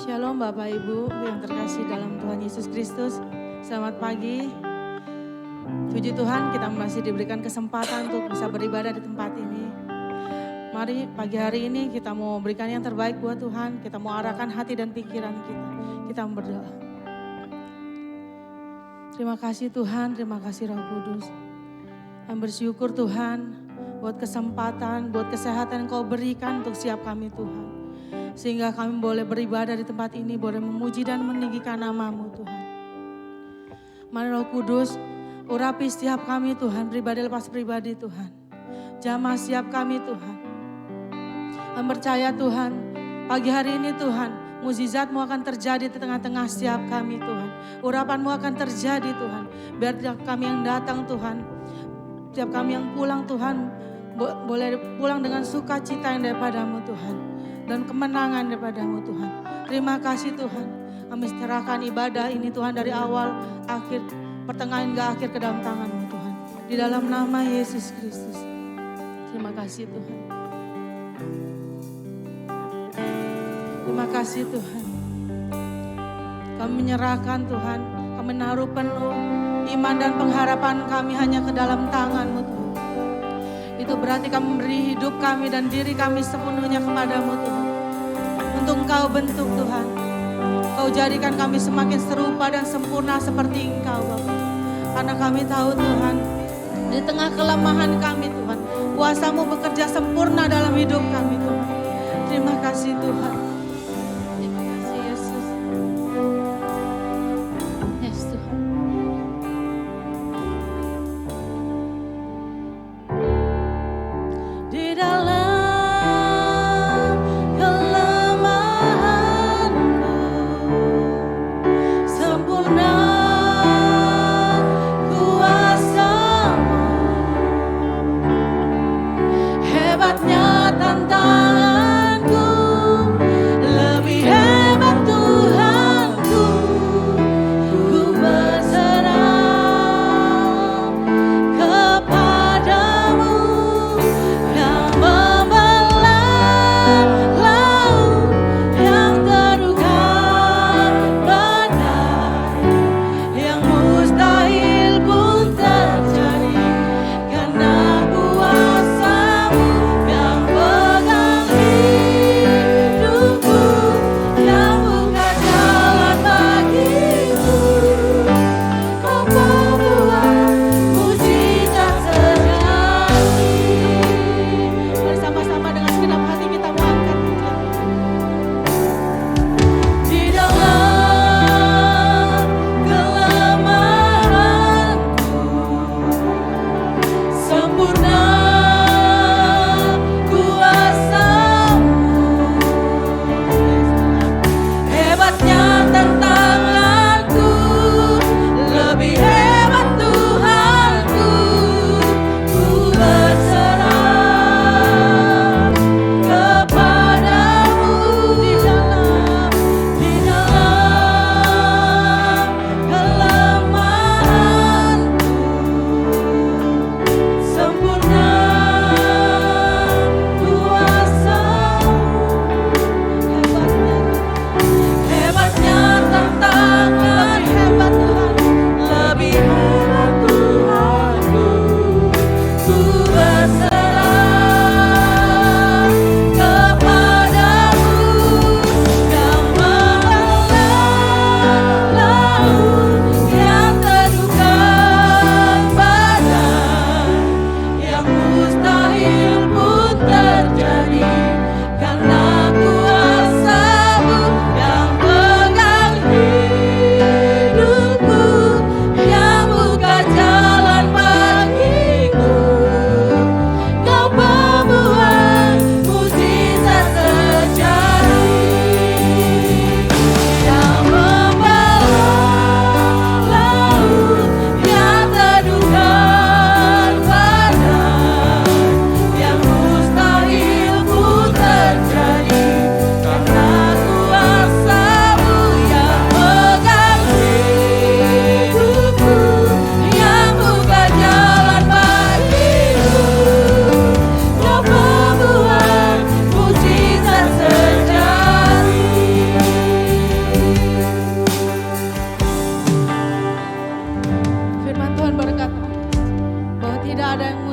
Shalom Bapak Ibu yang terkasih dalam Tuhan Yesus Kristus. Selamat pagi. Puji Tuhan, kita masih diberikan kesempatan untuk bisa beribadah di tempat ini. Mari pagi hari ini kita mau berikan yang terbaik buat Tuhan. Kita mau arahkan hati dan pikiran kita. Kita mau berdoa. Terima kasih Tuhan, terima kasih Roh Kudus. Kami bersyukur Tuhan buat kesempatan, buat kesehatan yang Kau berikan untuk setiap kami Tuhan. Sehingga kami boleh beribadah di tempat ini, boleh memuji dan meninggikan nama-Mu Tuhan. Mari Roh Kudus, urapi setiap kami Tuhan, pribadi lepas pribadi Tuhan. Jamah setiap kami Tuhan. Kami percaya Tuhan, pagi hari ini Tuhan, mukjizat-Mu akan terjadi di tengah-tengah setiap kami Tuhan. Urapan-Mu akan terjadi Tuhan. Biar tiap kami yang datang Tuhan, tiap kami yang pulang Tuhan, boleh pulang dengan sukacita yang daripada-Mu Tuhan. Dan kemenangan daripada-Mu Tuhan. Terima kasih Tuhan. Kami serahkan ibadah ini Tuhan dari awal, akhir, pertengahan hingga akhir ke dalam tangan-Mu Tuhan. Di dalam nama Yesus Kristus. Terima kasih Tuhan. Terima kasih Tuhan. Kami menyerahkan Tuhan. Kami menaruh penuh iman dan pengharapan kami hanya ke dalam tangan-Mu Tuhan. Itu berarti kami memberi hidup kami dan diri kami sepenuhnya kepada-Mu Tuhan. Untuk Engkau bentuk Tuhan. Kau jadikan kami semakin serupa dan sempurna seperti Engkau Bapa. Karena kami tahu Tuhan, di tengah kelemahan kami Tuhan, kuasa-Mu bekerja sempurna dalam hidup kami Tuhan. Terima kasih Tuhan. Terima kasih Yesus. Yes Tuhan. Di dalam kelemahanku sempurna kuasa-Mu, hebatnya tantanganku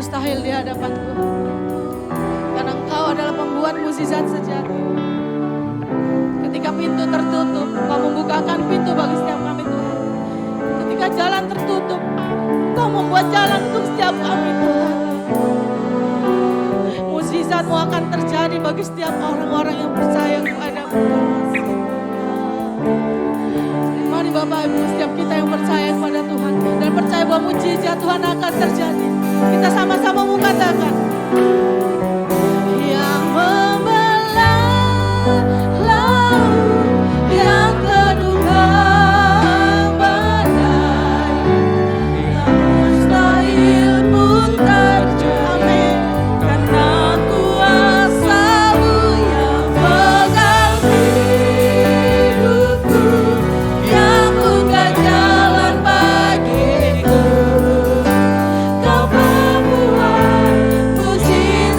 mustahil di hadapan Tuhan. Karena Engkau adalah pembuat mukjizat sejati. Ketika pintu tertutup, Engkau membukakan pintu bagi setiap kami Tuhan. Ketika jalan tertutup, Engkau membuat jalan untuk setiap kami Tuhan. Mukjizat-Mu akan terjadi bagi setiap orang-orang yang percaya kepada-Mu. Mari Bapak Ibu, setiap kita yang percaya kepada Tuhan dan percaya bahwa mukjizat Tuhan akan terjadi. Kita sama-sama mengatakan, yang membelah laut, yang kedua badai, yang mustahil pun terjadi, karena kuasa-Mu yang pegang hidupku, yang buka jalan bagiku. Kau pembuat mukjizat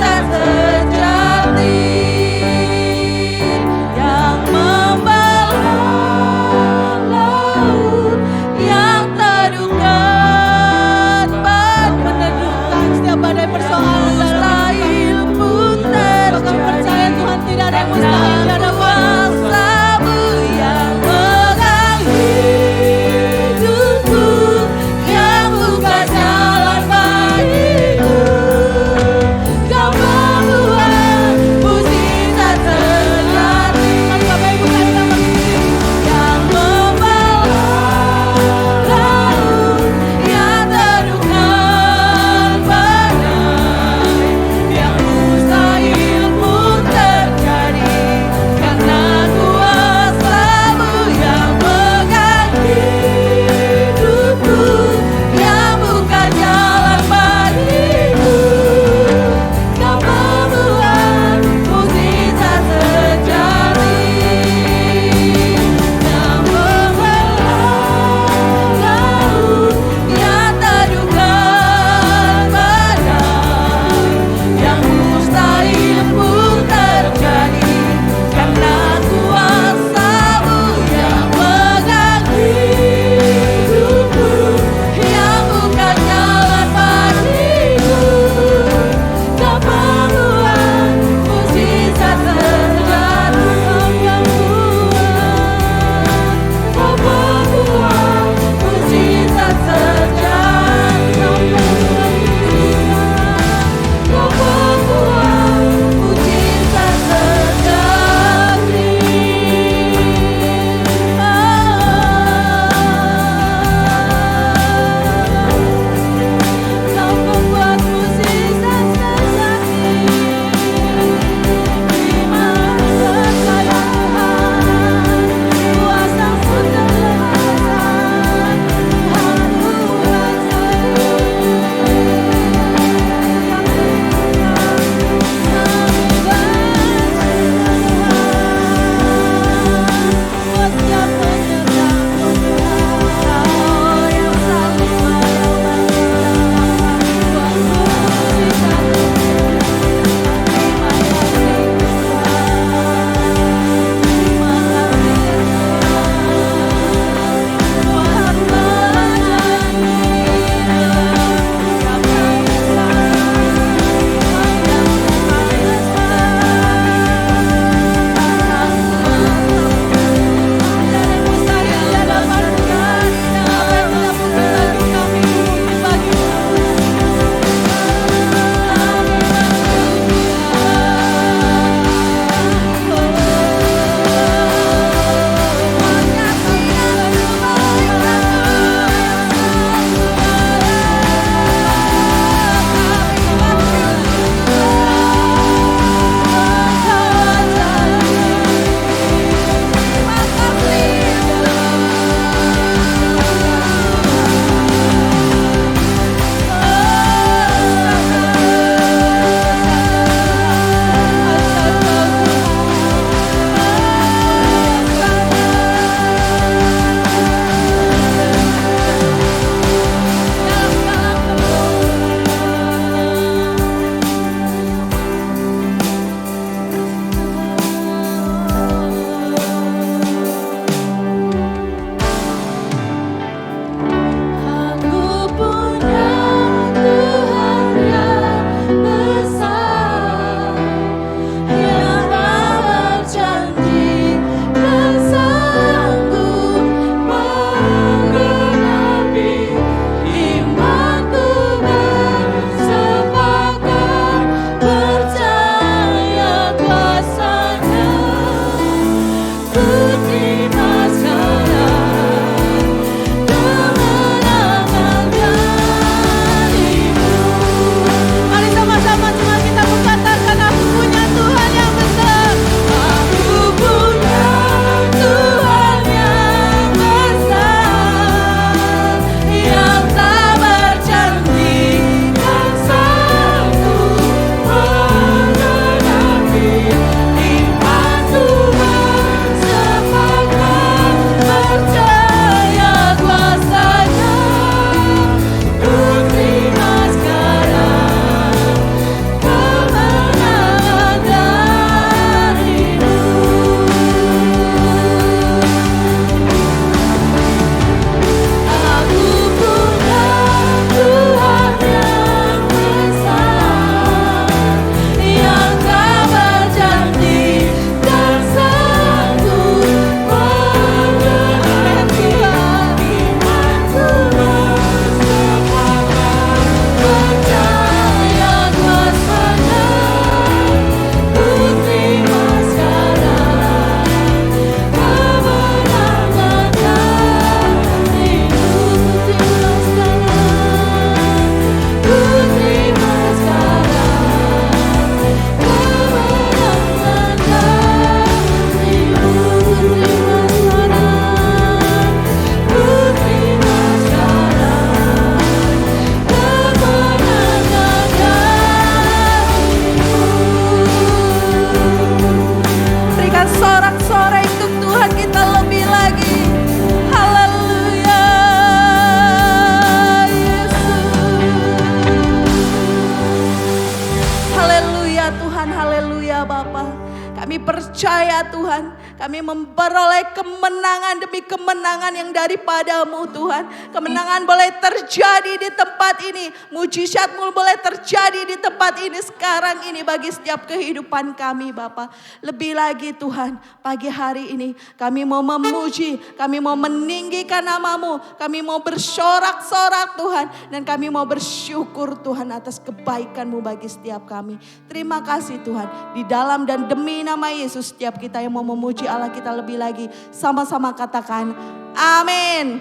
Tuhan, kami memperoleh kemenangan demi kemenangan yang daripada-Mu Tuhan. Kemenangan boleh terjadi di tempat ini, mujizat-Mu boleh terjadi di tempat ini sekarang ini bagi setiap kehidupan kami Bapa. Lebih lagi Tuhan, pagi hari ini kami mau memuji, kami mau meninggikan nama-Mu, kami mau bersorak-sorak Tuhan, dan kami mau bersyukur Tuhan atas kebaikan-Mu bagi setiap kami. Terima kasih Tuhan, di dalam dan demi nama Yesus setiap kita yang mau memuji Allah kita lebih lagi, sama-sama katakan amin.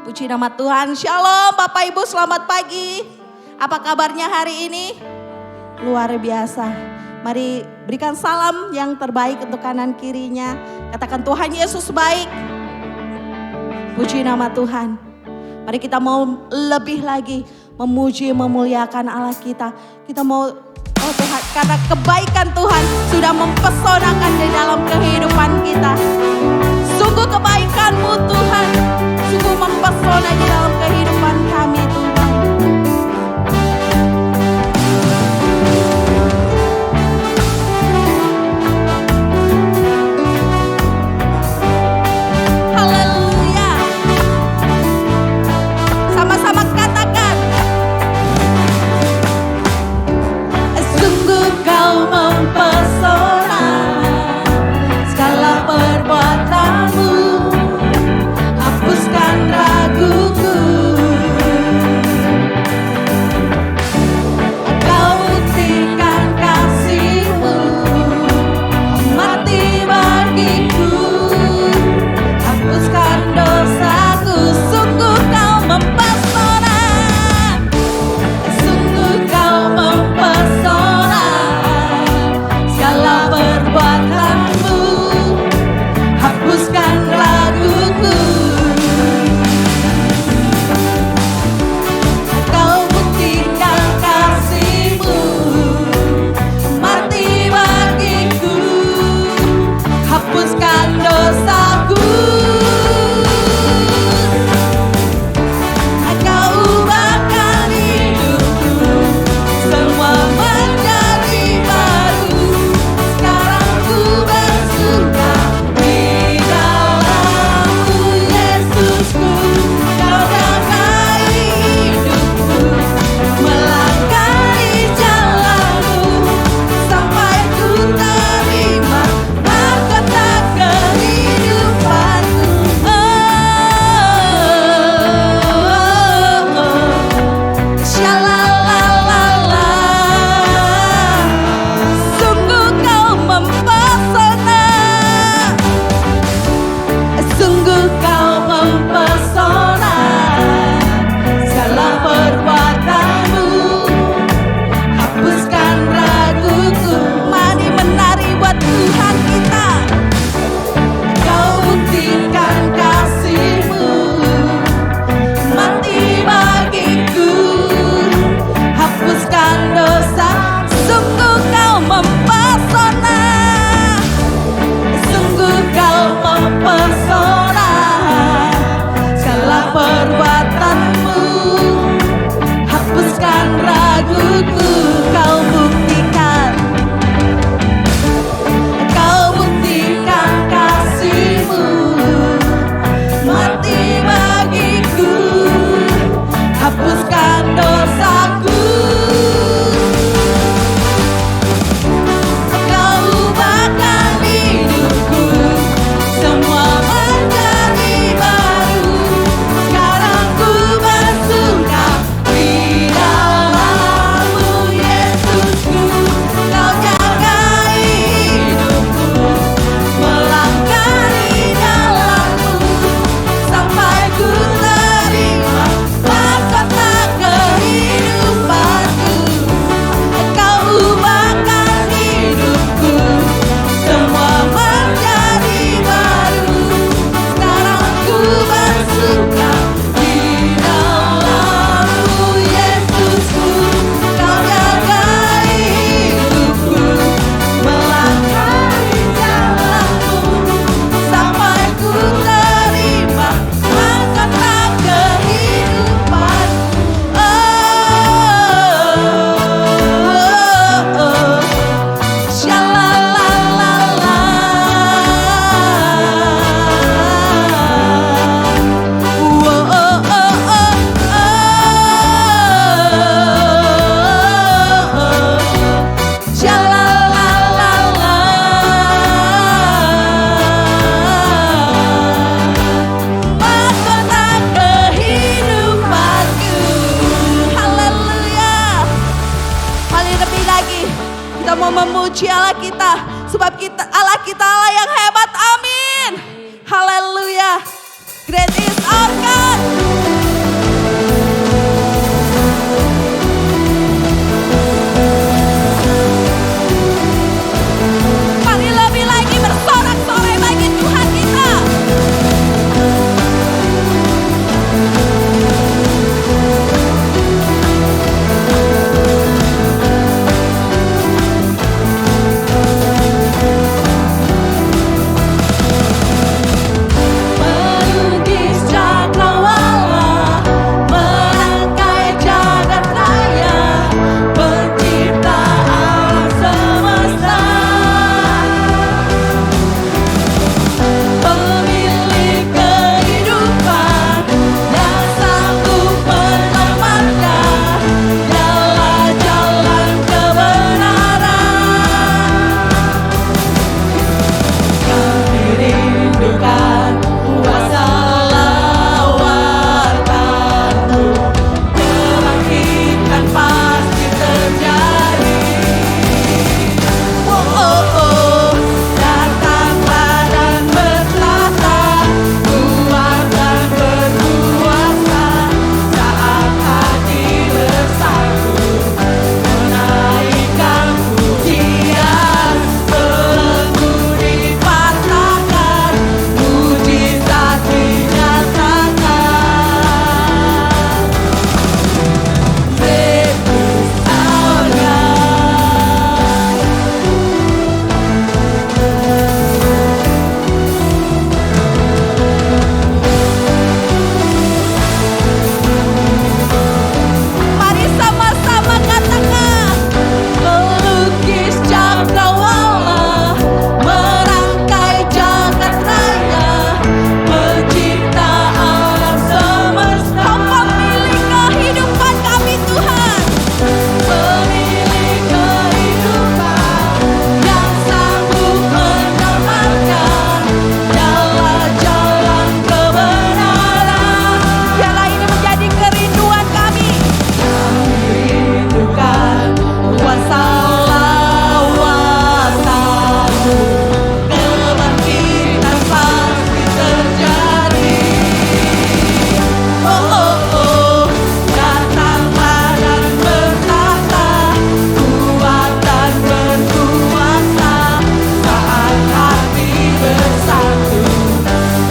Puji nama Tuhan. Shalom Bapak Ibu, selamat pagi. Apa kabarnya hari ini? Luar biasa. Mari berikan salam yang terbaik untuk kanan kirinya. Katakan Tuhan Yesus baik. Puji nama Tuhan. Mari kita mau lebih lagi memuji, memuliakan Allah kita. Kita mau Tuhan, karena kebaikan Tuhan sudah mempesonakan di dalam kehidupan kita. Sungguh kebaikan-Mu Tuhan, sungguh mempesona di dalam kehidupan kami Tuhan. Haleluya. Sama-sama katakan. Sungguh Kau mempesona, segala perbuatan-Mu hapuskan raguku. Kau buktikan kasih-Mu, mati bagiku, hapuskan dosaku. Sungguh Kau mempesona, sungguh Kau mempesona, segala perbuatan-Mu hapuskan raguku. Kau buktikan kasih-Mu, mati bagiku, hapuskan dosaku. Kau ubahkan hidupku, semua menjadi baru. Sekarang ku bersuka di dalam-Mu Yesusku. Kau damai hidupku, melangkah di jalan-Mu, sampai ku terima mahkota kehidupanku. Shalalala. Sungguh Kau mempesona, sungguh Kau mempesona, segala perbuatan-Mu hapuskan raguku. Mari menari buat Tuhan kita. Kau buktikan kasih-Mu, mati bagiku, hapuskan dosa. Sungguh Kau mempesona, sungguh Kau mempesona, segala perbuatan-Mu hapuskan raguku. Kau buktikan, Kau buktikan kasih-Mu, mati bagiku, hapuskan dosaku. Kau ubahkan hidupku, semua menjadi baru. Sekarang ku bersuka di dalam-Mu memuji Allah kita. Sebab Allah kita Allah yang hebat. Amin. Haleluya. Great is our God. Mari lebih lagi bersorak-sorai bagi Tuhan kita. Melukis cakrawala, merangkai jagat raya, pencipta alam semesta, pemilik kehidupan yang sanggup menyelamatkan, dialah jalan kebenaran. Kami rindukan kuasa lawatanmu, kebangkitan pasti terjadi. Oh, oh, oh, datanglah dan bertata, kuat dan berkuasa, saat hati bersatu, menaikkan pujian, belenggu dipatahkan, mujizat dinyatakan. Great is our God. Mari sama-sama katakan. Melukis cakrawala, merangkai jagat raya, pencipta alam semesta, pemilik kehidupan kami Tuhan, pemilik kehidupan yang sanggup menyelamatkan, dialah jalan kebenaran. Biarlah ini menjadi kerinduan kami. Rindukan kuasa lawatanmu, kebangkitan pasti terjadi. Oh, oh, oh, datanglah dan bertata, kuat dan berkuasa, saat hati bersatu,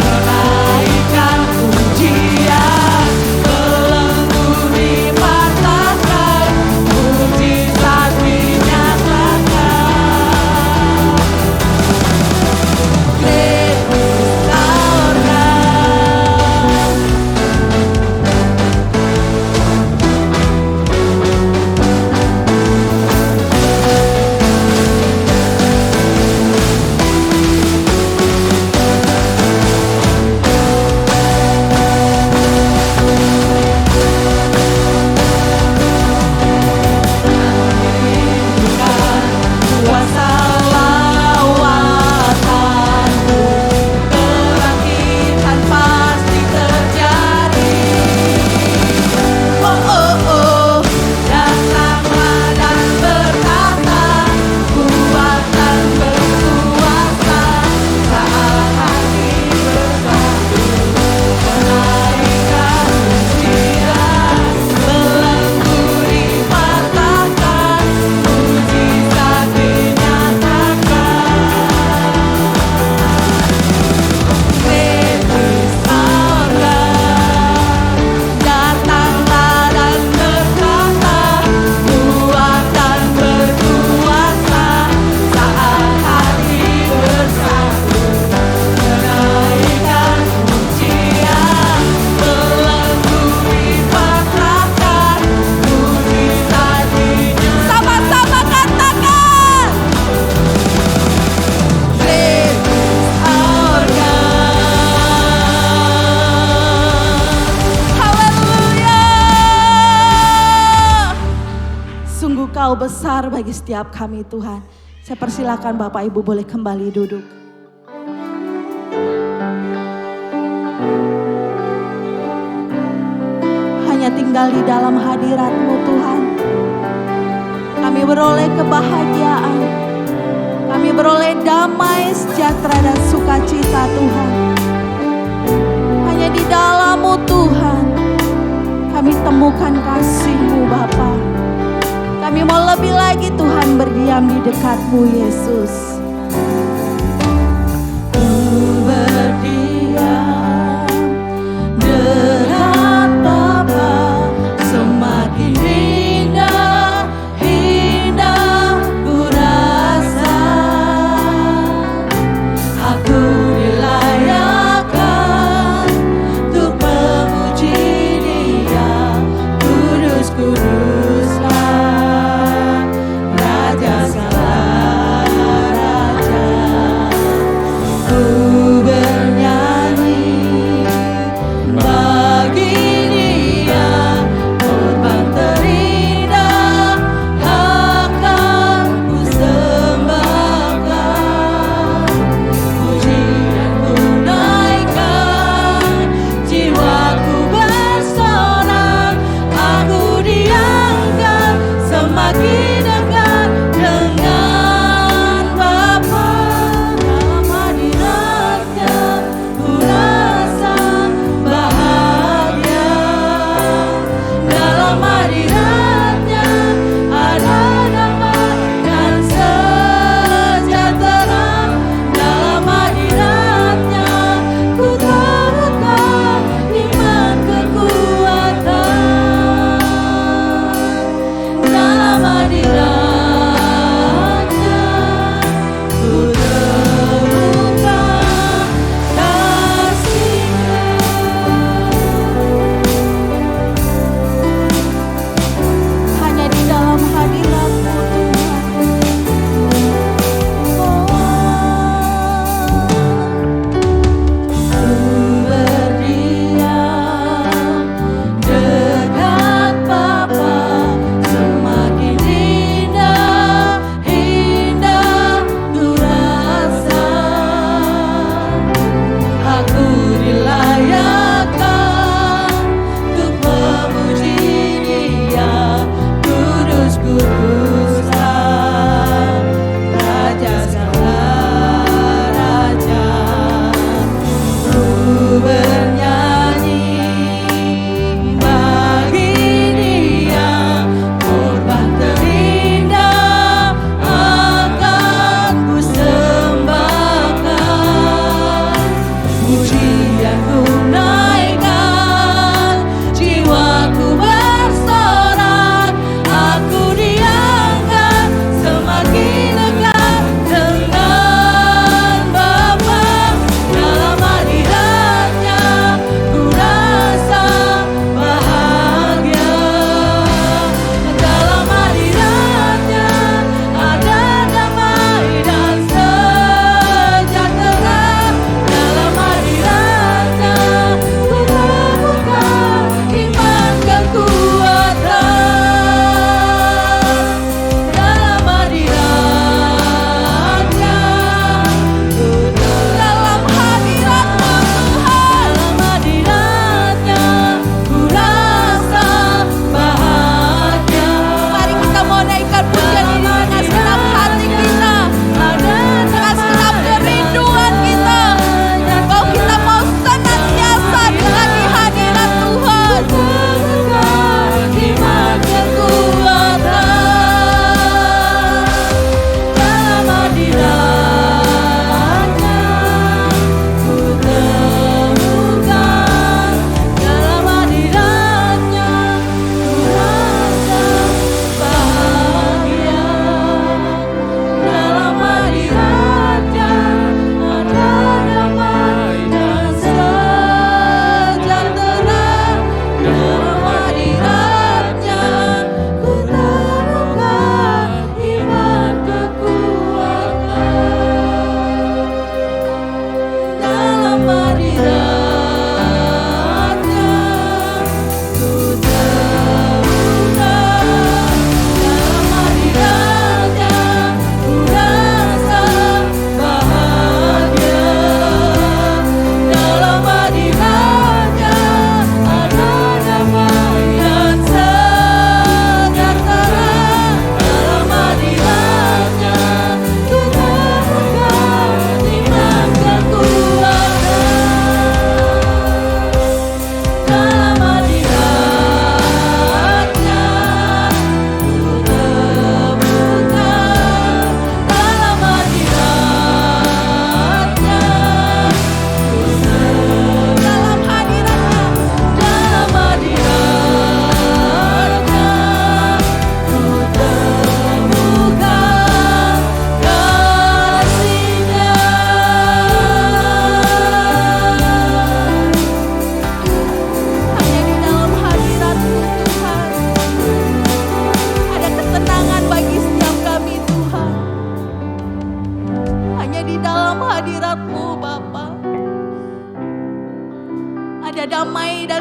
menaikkan pujian, belenggu dipatahkan, mujizat dinyatakan. Great is our God. Kuasa lawatanmu, kebangkitan pasti terjadi. Oh, oh, oh, datanglah dan bertata, kuat dan berkuasa, saat hati bersatu, menaikkan pujian, belenggu dipatahkan, mujizat dinyatakan. Great is our God. Datanglah dan berkata, kuat dan berkuasa, saat hati bersatu, menaikkan pujian, belenggu dipatahkan, mujizat dinyatakan. Sama-sama katakan. Great is our God. Haleluya. Sungguh Kau besar bagi setiap kami Tuhan. Saya persilakan Bapak Ibu boleh kembali duduk. Hanya tinggal di dalam hadirat-Mu Tuhan, kami beroleh kebahagiaan. beroleh damai, sejahtera dan sukacita Tuhan. Hanya di dalam-Mu Tuhan kami temukan kasih-Mu Bapa. Kami mau lebih lagi Tuhan berdiam di dekat-Mu Yesus. Ku berdiam dekat Bapa, semakin indah, indah ku rasa. Aku dilayakkan untuk memuji Dia, kudus, kuduslah Raja segala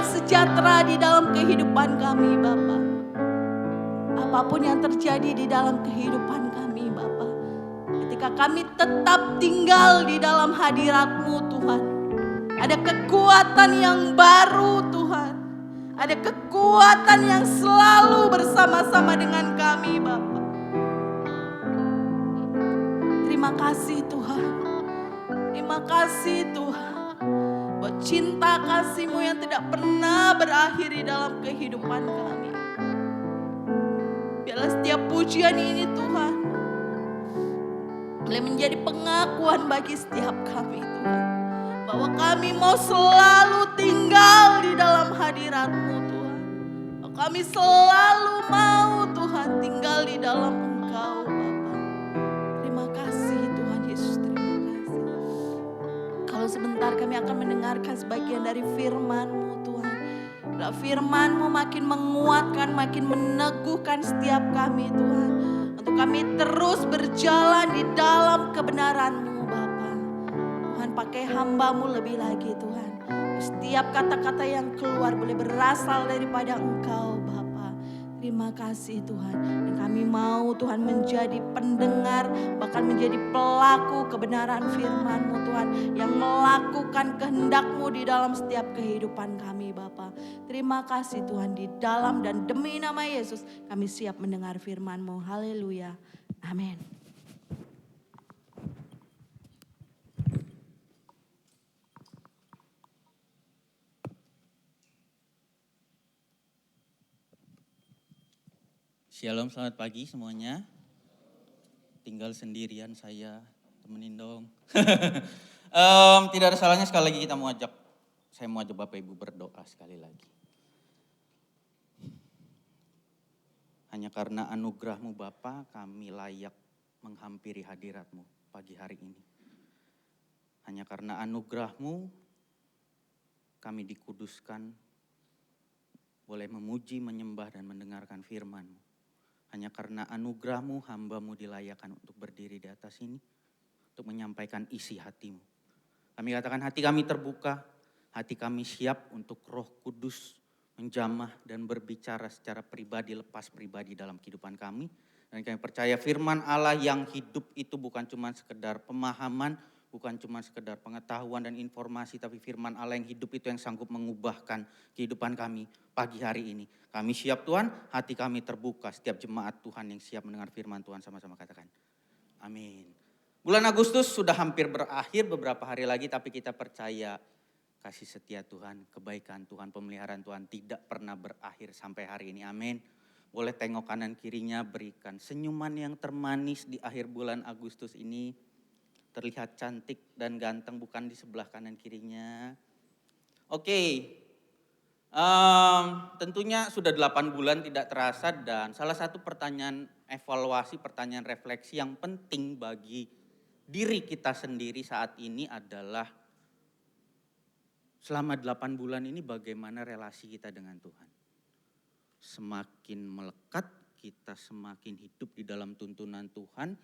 sejahtera di dalam kehidupan kami Bapa. Apapun yang terjadi di dalam kehidupan kami Bapa, ketika kami tetap tinggal di dalam hadirat-Mu Tuhan, ada kekuatan yang baru Tuhan. Ada kekuatan yang selalu bersama-sama dengan kami Bapa. Terima kasih Tuhan. Terima kasih Tuhan. Buat cinta kasih-Mu yang tidak pernah berakhir di dalam kehidupan kami. Biarlah setiap pujian ini Tuhan boleh menjadi pengakuan bagi setiap kami Tuhan, bahwa kami mau selalu tinggal di dalam hadirat-Mu Tuhan. Bahwa kami selalu mau Tuhan tinggal di dalam Engkau Bapa. Terima kasih Tuhan Yesus, terima kasih. Kalau sebentar kami akan mendengarkan sebagian dari firman-Mu Tuhan. Bila firman-Mu makin menguatkan, makin meneguhkan setiap kami Tuhan. Untuk kami terus berjalan di dalam kebenaran-Mu Bapa. Tuhan pakai hamba-Mu lebih lagi Tuhan. Setiap kata-kata yang keluar boleh berasal daripada Engkau Bapa. Terima kasih Tuhan. Dan kami mau Tuhan menjadi pendengar, bahkan menjadi pelaku kebenaran firman-Mu Tuhan, yang melakukan kehendak-Mu di dalam setiap kehidupan kami Bapa. Terima kasih Tuhan, di dalam dan demi nama Yesus kami siap mendengar firman-Mu. Haleluya. Amin. Shalom, selamat pagi semuanya. Tinggal sendirian saya, temenin dong. Tidak ada salahnya sekali lagi saya mau ajak Bapak Ibu berdoa sekali lagi. Hanya karena anugerah-Mu Bapa, kami layak menghampiri hadirat-Mu pagi hari ini. Hanya karena anugerah-Mu, kami dikuduskan, boleh memuji, menyembah, dan mendengarkan firman-Mu. Hanya karena anugerah-Mu, hamba-Mu dilayakkan untuk berdiri di atas ini, untuk menyampaikan isi hati-Mu. Kami katakan hati kami terbuka, hati kami siap untuk Roh Kudus menjamah dan berbicara secara pribadi, lepas pribadi dalam kehidupan kami. Dan kami percaya firman Allah yang hidup itu bukan cuma sekedar pemahaman, bukan cuma sekedar pengetahuan dan informasi, tapi firman Allah yang hidup itu yang sanggup mengubahkan kehidupan kami pagi hari ini. Kami siap Tuhan, hati kami terbuka, setiap jemaat Tuhan yang siap mendengar firman Tuhan sama-sama katakan amin. Bulan Agustus sudah hampir berakhir, beberapa hari lagi, tapi kita percaya kasih setia Tuhan, kebaikan Tuhan, pemeliharaan Tuhan tidak pernah berakhir sampai hari ini, amin. Boleh tengok kanan kirinya, berikan senyuman yang termanis di akhir bulan Agustus ini. Terlihat cantik dan ganteng, bukan di sebelah kanan kirinya. Oke. Tentunya sudah 8 bulan tidak terasa, dan salah satu pertanyaan evaluasi, pertanyaan refleksi yang penting bagi diri kita sendiri saat ini adalah selama 8 bulan ini bagaimana relasi kita dengan Tuhan. Semakin melekat, kita semakin hidup di dalam tuntunan Tuhan,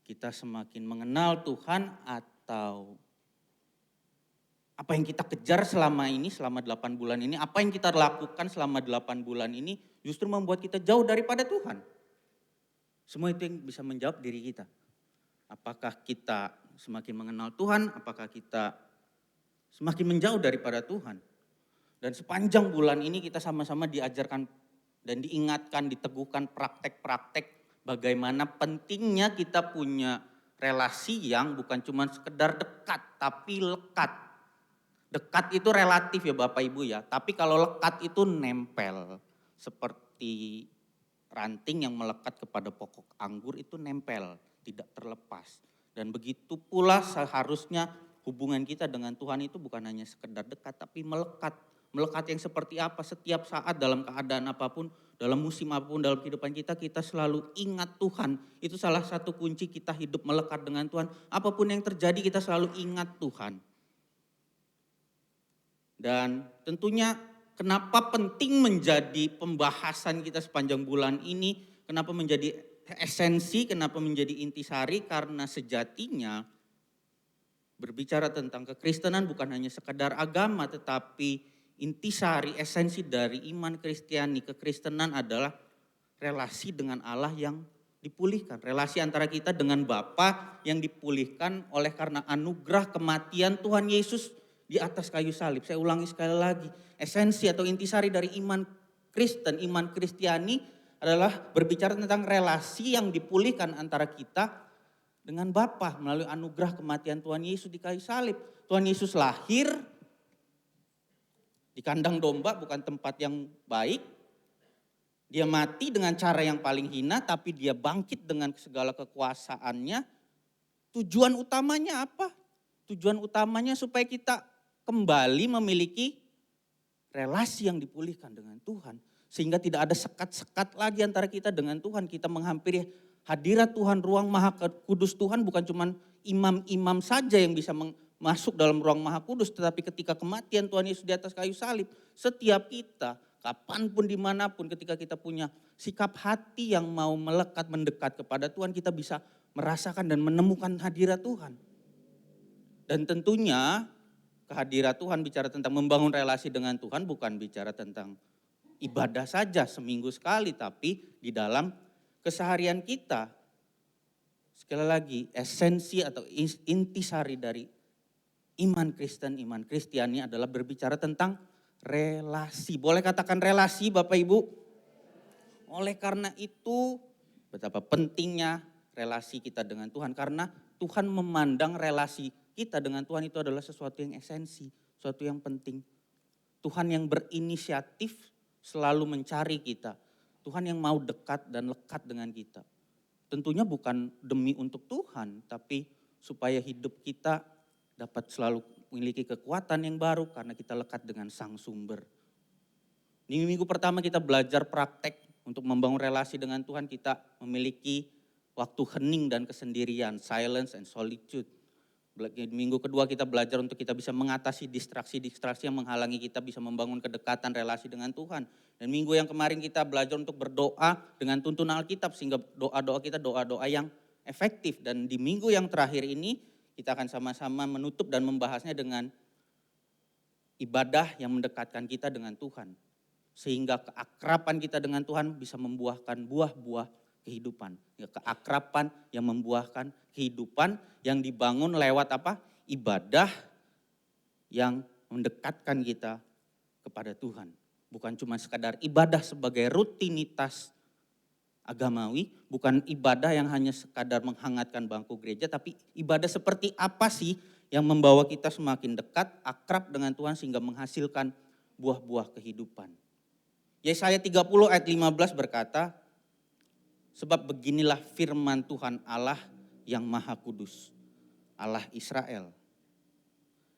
kita semakin mengenal Tuhan, atau apa yang kita kejar selama ini, selama 8 bulan ini, apa yang kita lakukan selama 8 bulan ini justru membuat kita jauh daripada Tuhan. Semua itu yang bisa menjawab diri kita. Apakah kita semakin mengenal Tuhan, apakah kita semakin menjauh daripada Tuhan. Dan sepanjang bulan ini kita sama-sama diajarkan dan diingatkan, diteguhkan praktek-praktek bagaimana pentingnya kita punya relasi yang bukan cuma sekedar dekat, tapi lekat. Dekat itu relatif ya Bapak Ibu ya, tapi kalau lekat itu nempel. Seperti ranting yang melekat kepada pokok anggur itu nempel, tidak terlepas. Dan begitu pula seharusnya hubungan kita dengan Tuhan itu bukan hanya sekedar dekat, tapi melekat. Melekat yang seperti apa? Setiap saat dalam keadaan apapun, dalam musim apapun dalam kehidupan kita, kita selalu ingat Tuhan. Itu salah satu kunci kita hidup melekat dengan Tuhan. Apapun yang terjadi kita selalu ingat Tuhan. Dan tentunya kenapa penting menjadi pembahasan kita sepanjang bulan ini, kenapa menjadi esensi, kenapa menjadi intisari, karena sejatinya berbicara tentang kekristenan bukan hanya sekedar agama, tetapi intisari, esensi dari iman Kristiani, kekristenan adalah relasi dengan Allah yang dipulihkan. Relasi antara kita dengan Bapa yang dipulihkan oleh karena anugerah kematian Tuhan Yesus di atas kayu salib. Saya ulangi sekali lagi, esensi atau intisari dari iman Kristen, iman Kristiani adalah berbicara tentang relasi yang dipulihkan antara kita dengan Bapa melalui anugerah kematian Tuhan Yesus di kayu salib. Tuhan Yesus lahir di kandang domba, bukan tempat yang baik. Dia mati dengan cara yang paling hina, tapi dia bangkit dengan segala kekuasaannya. Tujuan utamanya apa? Tujuan utamanya supaya kita kembali memiliki relasi yang dipulihkan dengan Tuhan. Sehingga tidak ada sekat-sekat lagi antara kita dengan Tuhan. Kita menghampiri hadirat Tuhan, ruang maha kudus Tuhan bukan cuma imam-imam saja yang bisa masuk dalam ruang maha kudus, tetapi ketika kematian Tuhan Yesus di atas kayu salib, setiap kita, kapanpun dimanapun ketika kita punya sikap hati yang mau melekat, mendekat kepada Tuhan, kita bisa merasakan dan menemukan hadirat Tuhan. Dan tentunya kehadirat Tuhan bicara tentang membangun relasi dengan Tuhan bukan bicara tentang ibadah saja seminggu sekali, tapi di dalam keseharian kita. Sekali lagi, esensi atau intisari dari iman Kristen, iman Kristiani adalah berbicara tentang relasi. Boleh katakan relasi Bapak Ibu? Oleh karena itu betapa pentingnya relasi kita dengan Tuhan. Karena Tuhan memandang relasi kita dengan Tuhan itu adalah sesuatu yang esensi, sesuatu yang penting. Tuhan yang berinisiatif selalu mencari kita. Tuhan yang mau dekat dan lekat dengan kita. Tentunya bukan demi untuk Tuhan, tapi supaya hidup kita dapat selalu memiliki kekuatan yang baru karena kita lekat dengan Sang Sumber. Di minggu pertama kita belajar praktek untuk membangun relasi dengan Tuhan. Kita memiliki waktu hening dan kesendirian, silence and solitude. Di minggu kedua kita belajar untuk kita bisa mengatasi distraksi-distraksi yang menghalangi kita bisa membangun kedekatan relasi dengan Tuhan. Dan minggu yang kemarin kita belajar untuk berdoa dengan tuntunan Alkitab sehingga doa-doa kita doa-doa yang efektif. Dan di minggu yang terakhir ini kita akan sama-sama menutup dan membahasnya dengan ibadah yang mendekatkan kita dengan Tuhan. Sehingga keakraban kita dengan Tuhan bisa membuahkan buah-buah kehidupan. Ya, keakraban yang membuahkan kehidupan yang dibangun lewat apa? Ibadah yang mendekatkan kita kepada Tuhan. Bukan cuma sekadar ibadah sebagai rutinitas agamawi, bukan ibadah yang hanya sekadar menghangatkan bangku gereja, tapi ibadah seperti apa sih yang membawa kita semakin dekat, akrab dengan Tuhan sehingga menghasilkan buah-buah kehidupan. Yesaya 30 ayat 15 berkata, sebab beginilah firman Tuhan Allah yang Maha Kudus, Allah Israel.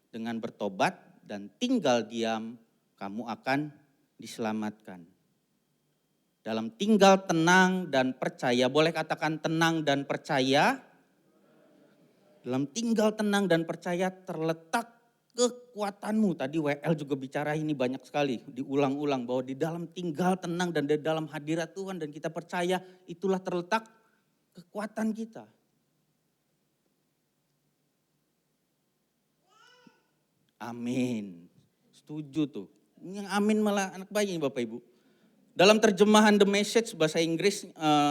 Dengan bertobat dan tinggal diam, kamu akan diselamatkan. Dalam tinggal tenang dan percaya, boleh katakan tenang dan percaya. Dalam tinggal tenang dan percaya terletak kekuatanmu. Tadi WL juga bicara ini banyak sekali, diulang-ulang bahwa di dalam tinggal tenang dan di dalam hadirat Tuhan dan kita percaya itulah terletak kekuatan kita. Amin. Setuju tuh. Yang amin malah anak bayi Bapak Ibu. Dalam terjemahan The Message bahasa Inggris,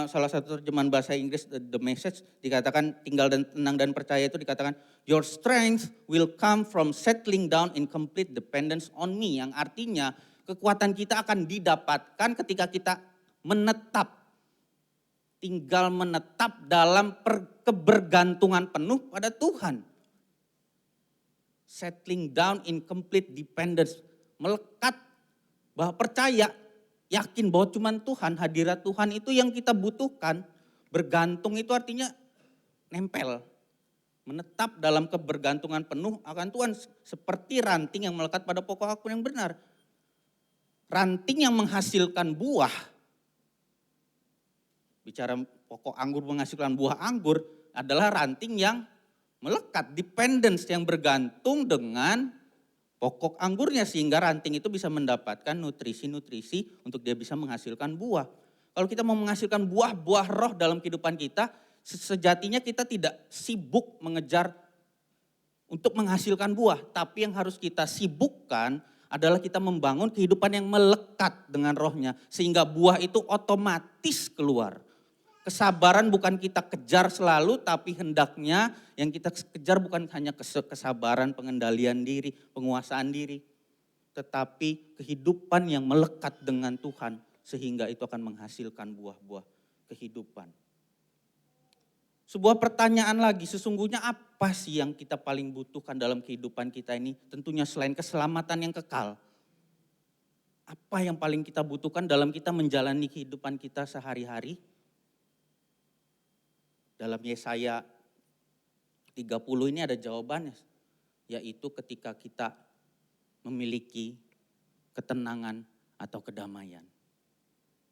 salah satu terjemahan bahasa Inggris The Message dikatakan tinggal dan tenang dan percaya itu dikatakan your strength will come from settling down in complete dependence on me. Yang artinya kekuatan kita akan didapatkan ketika kita menetap. Tinggal menetap dalam kebergantungan penuh pada Tuhan. Settling down in complete dependence. Melekat bahwa percaya. Yakin bahwa cuma Tuhan, hadirat Tuhan itu yang kita butuhkan. Bergantung itu artinya nempel. Menetap dalam kebergantungan penuh akan Tuhan. Seperti ranting yang melekat pada pokok anggur yang benar. Ranting yang menghasilkan buah. Bicara pokok anggur menghasilkan buah anggur adalah ranting yang melekat. Dependence yang bergantung dengan pokok anggurnya sehingga ranting itu bisa mendapatkan nutrisi-nutrisi untuk dia bisa menghasilkan buah. Kalau kita mau menghasilkan buah-buah roh dalam kehidupan kita, sejatinya kita tidak sibuk mengejar untuk menghasilkan buah. Tapi yang harus kita sibukkan adalah kita membangun kehidupan yang melekat dengan rohnya. Sehingga buah itu otomatis keluar. Kesabaran bukan kita kejar selalu, tapi hendaknya yang kita kejar bukan hanya kesabaran, pengendalian diri, penguasaan diri. Tetapi kehidupan yang melekat dengan Tuhan. Sehingga itu akan menghasilkan buah-buah kehidupan. Sebuah pertanyaan lagi, sesungguhnya apa sih yang kita paling butuhkan dalam kehidupan kita ini? Tentunya selain keselamatan yang kekal. Apa yang paling kita butuhkan dalam kita menjalani kehidupan kita sehari-hari? Dalam Yesaya 30 ini ada jawabannya, yaitu ketika kita memiliki ketenangan atau kedamaian.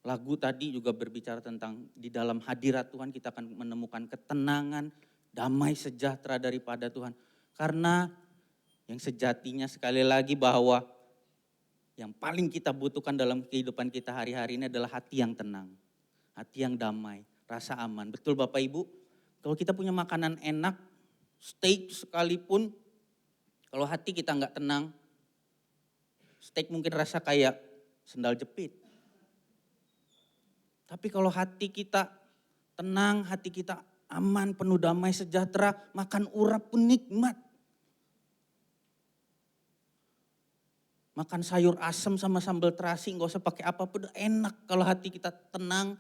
Lagu tadi juga berbicara tentang di dalam hadirat Tuhan kita akan menemukan ketenangan, damai sejahtera daripada Tuhan. Karena yang sejatinya sekali lagi bahwa yang paling kita butuhkan dalam kehidupan kita hari-hari ini adalah hati yang tenang, hati yang damai, rasa aman. Betul Bapak Ibu? Kalau kita punya makanan enak, steak sekalipun, kalau hati kita nggak tenang, steak mungkin rasa kayak sendal jepit. Tapi kalau hati kita tenang, hati kita aman, penuh damai sejahtera, makan urap pun nikmat. Makan sayur asem sama sambal terasi, nggak usah pakai apapun, enak kalau hati kita tenang,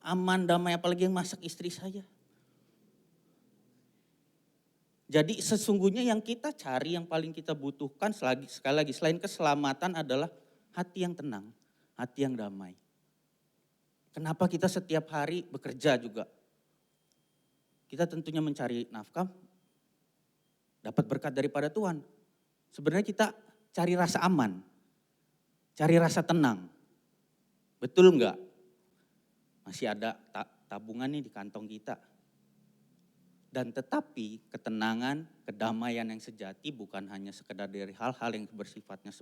aman, damai, apalagi yang masak istri saya. Jadi sesungguhnya yang kita cari, yang paling kita butuhkan sekali lagi selain keselamatan adalah hati yang tenang, hati yang damai. Kenapa kita setiap hari bekerja juga? Kita tentunya mencari nafkah, dapat berkat daripada Tuhan. Sebenarnya kita cari rasa aman, cari rasa tenang. Betul enggak? Masih ada tabungan nih di kantong kita. Dan tetapi ketenangan, kedamaian yang sejati bukan hanya sekedar dari hal-hal yang bersifatnya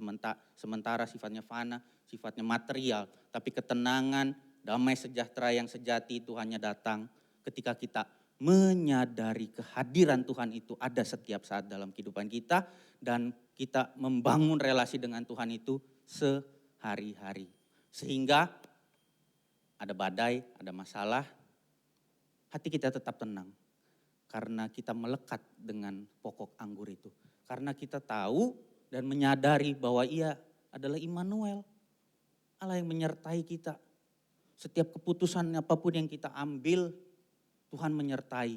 sementara, sifatnya fana, sifatnya material. Tapi ketenangan, damai sejahtera yang sejati itu hanya datang ketika kita menyadari kehadiran Tuhan itu ada setiap saat dalam kehidupan kita. Dan kita membangun relasi dengan Tuhan itu sehari-hari. Sehingga ada badai, ada masalah, hati kita tetap tenang. Karena kita melekat dengan pokok anggur itu. Karena kita tahu dan menyadari bahwa Ia adalah Immanuel. Allah yang menyertai kita. Setiap keputusan apapun yang kita ambil, Tuhan menyertai.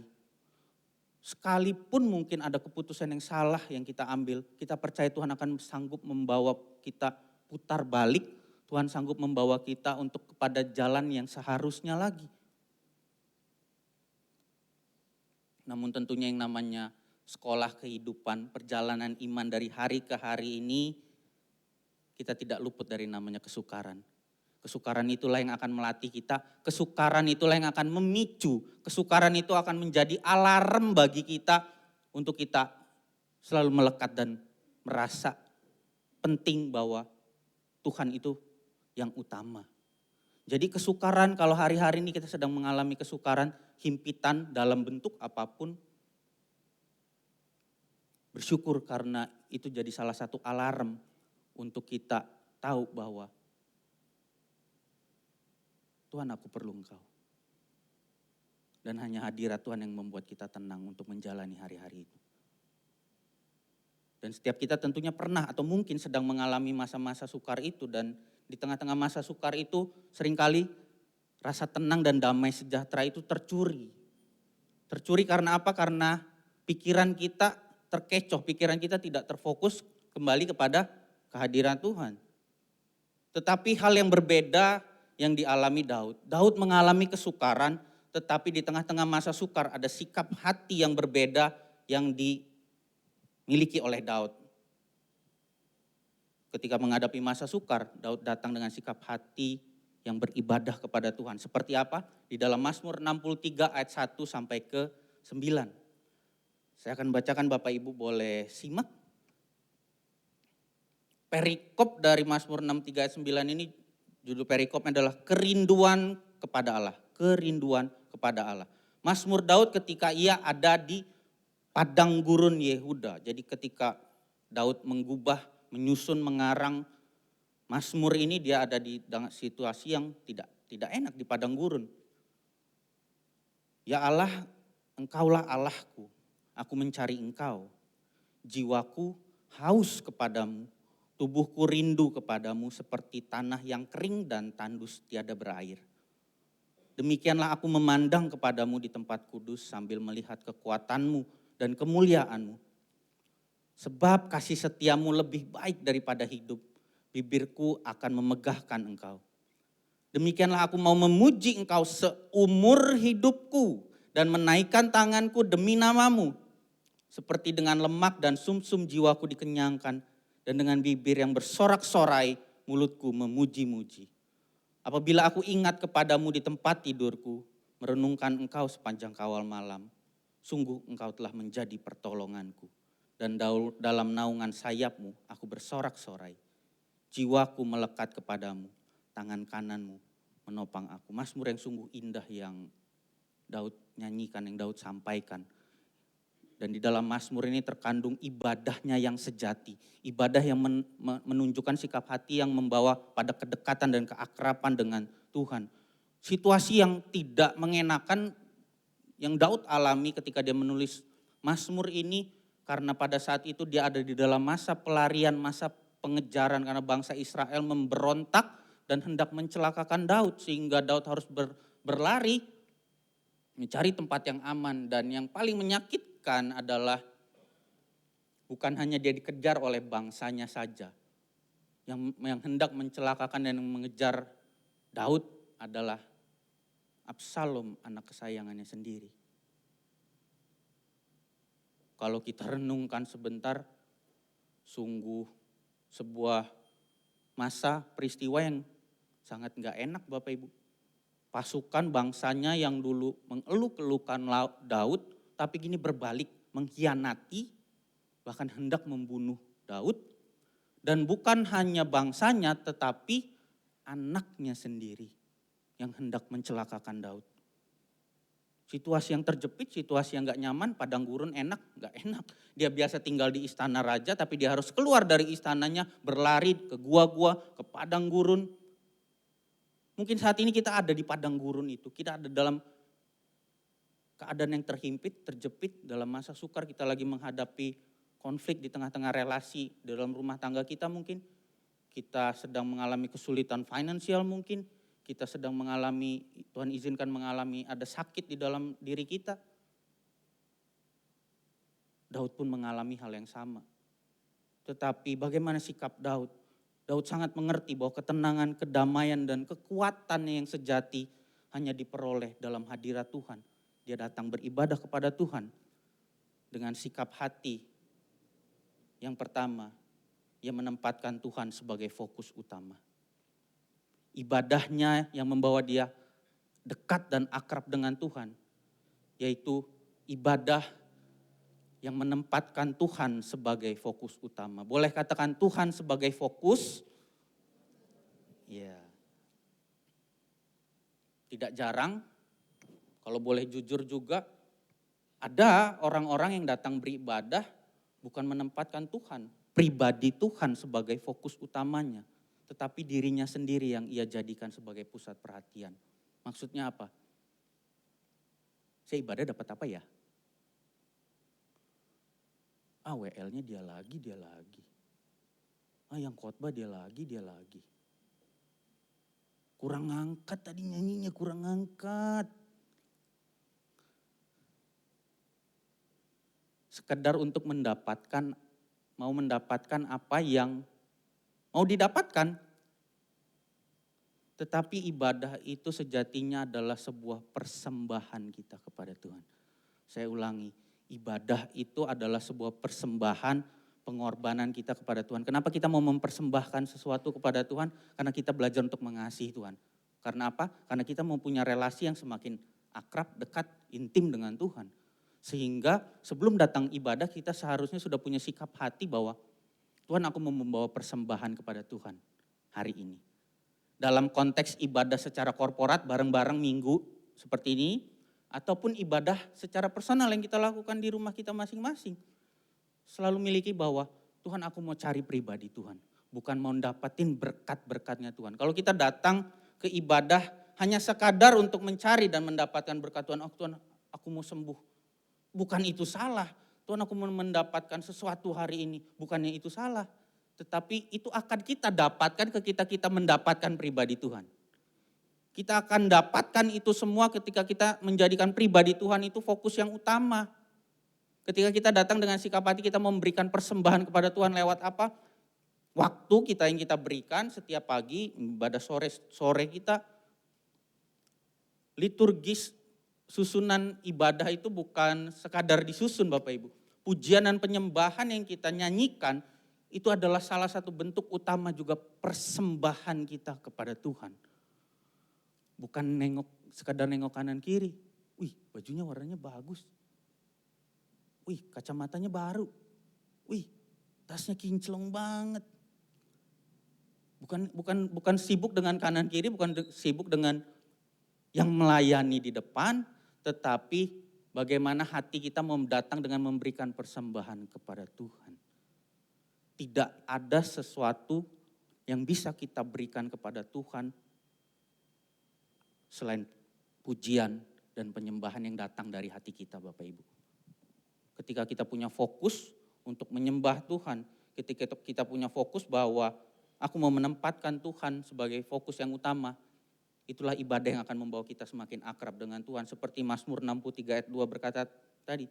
Sekalipun mungkin ada keputusan yang salah yang kita ambil, kita percaya Tuhan akan sanggup membawa kita putar balik. Tuhan sanggup membawa kita untuk kepada jalan yang seharusnya lagi. Namun tentunya yang namanya sekolah kehidupan, perjalanan iman dari hari ke hari ini, kita tidak luput dari namanya kesukaran. Kesukaran itulah yang akan melatih kita, kesukaran itulah yang akan memicu, kesukaran itu akan menjadi alarm bagi kita untuk kita selalu melekat dan merasa penting bahwa Tuhan itu yang utama. Jadi kesukaran, kalau hari-hari ini kita sedang mengalami kesukaran, himpitan dalam bentuk apapun, bersyukur karena itu jadi salah satu alarm untuk kita tahu bahwa Tuhan, aku perlu Engkau. Dan hanya hadirat Tuhan yang membuat kita tenang untuk menjalani hari-hari itu. Dan setiap kita tentunya pernah atau mungkin sedang mengalami masa-masa sukar itu. Dan di tengah-tengah masa sukar itu seringkali rasa tenang dan damai sejahtera itu tercuri. Tercuri karena apa? Karena pikiran kita terkecoh, pikiran kita tidak terfokus kembali kepada kehadiran Tuhan. Tetapi hal yang berbeda yang dialami Daud. Daud mengalami kesukaran, tetapi di tengah-tengah masa sukar ada sikap hati yang berbeda yang dimiliki oleh Daud. Ketika menghadapi masa sukar, Daud datang dengan sikap hati yang beribadah kepada Tuhan. Seperti apa? Di dalam Mazmur 63 ayat 1 sampai ke 9. Saya akan bacakan, Bapak Ibu boleh simak. Perikop dari Mazmur 63 ayat 9 ini, judul perikopnya adalah kerinduan kepada Allah. Kerinduan kepada Allah. Mazmur Daud ketika ia ada di padang gurun Yehuda. Jadi ketika Daud menggubah menyusun, mengarang Mazmur ini dia ada di situasi yang tidak enak di padang gurun. Ya Allah, Engkaulah Allahku, aku mencari Engkau. Jiwaku haus kepadamu, tubuhku rindu kepadamu seperti tanah yang kering dan tandus tiada berair. Demikianlah aku memandang kepadamu di tempat kudus sambil melihat kekuatanmu dan kemuliaanmu. Sebab kasih setiamu lebih baik daripada hidup, bibirku akan memegahkan engkau. Demikianlah aku mau memuji engkau seumur hidupku dan menaikkan tanganku demi namamu. Seperti dengan lemak dan sumsum jiwaku dikenyangkan dan dengan bibir yang bersorak-sorai mulutku memuji-muji. Apabila aku ingat kepadamu di tempat tidurku, merenungkan engkau sepanjang kawal malam, sungguh engkau telah menjadi pertolonganku. Dan dalam naungan sayapmu aku bersorak-sorai. Jiwaku melekat kepadamu, tangan kananmu menopang aku. Mazmur yang sungguh indah yang Daud nyanyikan, yang Daud sampaikan. Dan di dalam Mazmur ini terkandung ibadahnya yang sejati. Ibadah yang menunjukkan sikap hati yang membawa pada kedekatan dan keakraban dengan Tuhan. Situasi yang tidak mengenakan yang Daud alami ketika dia menulis Mazmur ini, karena pada saat itu dia ada di dalam masa pelarian, masa pengejaran karena bangsa Israel memberontak dan hendak mencelakakan Daud. Sehingga Daud harus berlari mencari tempat yang aman. Dan yang paling menyakitkan adalah bukan hanya dia dikejar oleh bangsanya saja. Yang hendak mencelakakan dan mengejar Daud adalah Absalom, anak kesayangannya sendiri. Kalau kita renungkan sebentar, sungguh sebuah masa peristiwa yang sangat gak enak Bapak Ibu. Pasukan bangsanya yang dulu mengeluh-elukan Daud, tapi kini berbalik mengkhianati, bahkan hendak membunuh Daud. Dan bukan hanya bangsanya tetapi anaknya sendiri yang hendak mencelakakan Daud. Situasi yang terjepit, situasi yang gak nyaman, padang gurun enak, gak enak. Dia biasa tinggal di istana raja tapi dia harus keluar dari istananya, berlari ke gua-gua, ke padang gurun. Mungkin saat ini kita ada di padang gurun itu, kita ada dalam keadaan yang terhimpit, terjepit, dalam masa sukar kita lagi menghadapi konflik di tengah-tengah relasi dalam rumah tangga kita mungkin. Kita sedang mengalami kesulitan finansial mungkin. Kita sedang mengalami, Tuhan izinkan mengalami ada sakit di dalam diri kita. Daud pun mengalami hal yang sama. Tetapi bagaimana sikap Daud? Daud sangat mengerti bahwa ketenangan, kedamaian dan kekuatan yang sejati hanya diperoleh dalam hadirat Tuhan. Dia datang beribadah kepada Tuhan dengan sikap hati. Yang pertama, ia menempatkan Tuhan sebagai fokus utama. Ibadahnya yang membawa dia dekat dan akrab dengan Tuhan, yaitu ibadah yang menempatkan Tuhan sebagai fokus utama. Boleh katakan Tuhan sebagai fokus? Ya. Tidak jarang, kalau boleh jujur juga, ada orang-orang yang datang beribadah bukan menempatkan Tuhan, pribadi Tuhan sebagai fokus utamanya. Tetapi dirinya sendiri yang ia jadikan sebagai pusat perhatian. Maksudnya apa? Saya ibadah dapat apa ya? WL-nya dia lagi. Yang khotbah dia lagi. Kurang ngangkat tadi nyanyinya, kurang ngangkat. Sekedar untuk mau mendapatkan apa yang mau didapatkan. Tetapi ibadah itu sejatinya adalah sebuah persembahan kita kepada Tuhan. Saya ulangi, ibadah itu adalah sebuah persembahan, pengorbanan kita kepada Tuhan. Kenapa kita mau mempersembahkan sesuatu kepada Tuhan? Karena kita belajar untuk mengasihi Tuhan. Karena apa? Karena kita mau punya relasi yang semakin akrab, dekat, intim dengan Tuhan. Sehingga sebelum datang ibadah kita seharusnya sudah punya sikap hati bahwa Tuhan, aku mau membawa persembahan kepada Tuhan hari ini. Dalam konteks ibadah secara korporat bareng-bareng minggu seperti ini, ataupun ibadah secara personal yang kita lakukan di rumah kita masing-masing. Selalu miliki bahwa Tuhan aku mau cari pribadi Tuhan. Bukan mau dapatin berkat-berkatnya Tuhan. Kalau kita datang ke ibadah hanya sekadar untuk mencari dan mendapatkan berkat Tuhan. Oh Tuhan aku mau sembuh. Bukan itu salah. Tuhan aku mau mendapatkan sesuatu hari ini. Bukannya itu salah. Tetapi itu akan kita dapatkan ketika kita mendapatkan pribadi Tuhan. Kita akan dapatkan itu semua ketika kita menjadikan pribadi Tuhan itu fokus yang utama. Ketika kita datang dengan sikap hati kita memberikan persembahan kepada Tuhan lewat apa? Waktu kita yang kita berikan setiap pagi, ibadah sore kita, liturgis susunan ibadah itu bukan sekadar disusun Bapak Ibu. Pujian dan penyembahan yang kita nyanyikan itu adalah salah satu bentuk utama juga persembahan kita kepada Tuhan. Bukan sekadar nengok kanan kiri. Wih, bajunya warnanya bagus. Wih, kacamatanya baru. Wih, tasnya kinclong banget. Bukan sibuk dengan kanan kiri, bukan sibuk dengan yang melayani di depan, tetapi bagaimana hati kita mau datang dengan memberikan persembahan kepada Tuhan. Tidak ada sesuatu yang bisa kita berikan kepada Tuhan selain pujian dan penyembahan yang datang dari hati kita Bapak Ibu. Ketika kita punya fokus untuk menyembah Tuhan, ketika kita punya fokus bahwa aku mau menempatkan Tuhan sebagai fokus yang utama, itulah ibadah yang akan membawa kita semakin akrab dengan Tuhan. Seperti Mazmur 63 ayat 2 berkata tadi,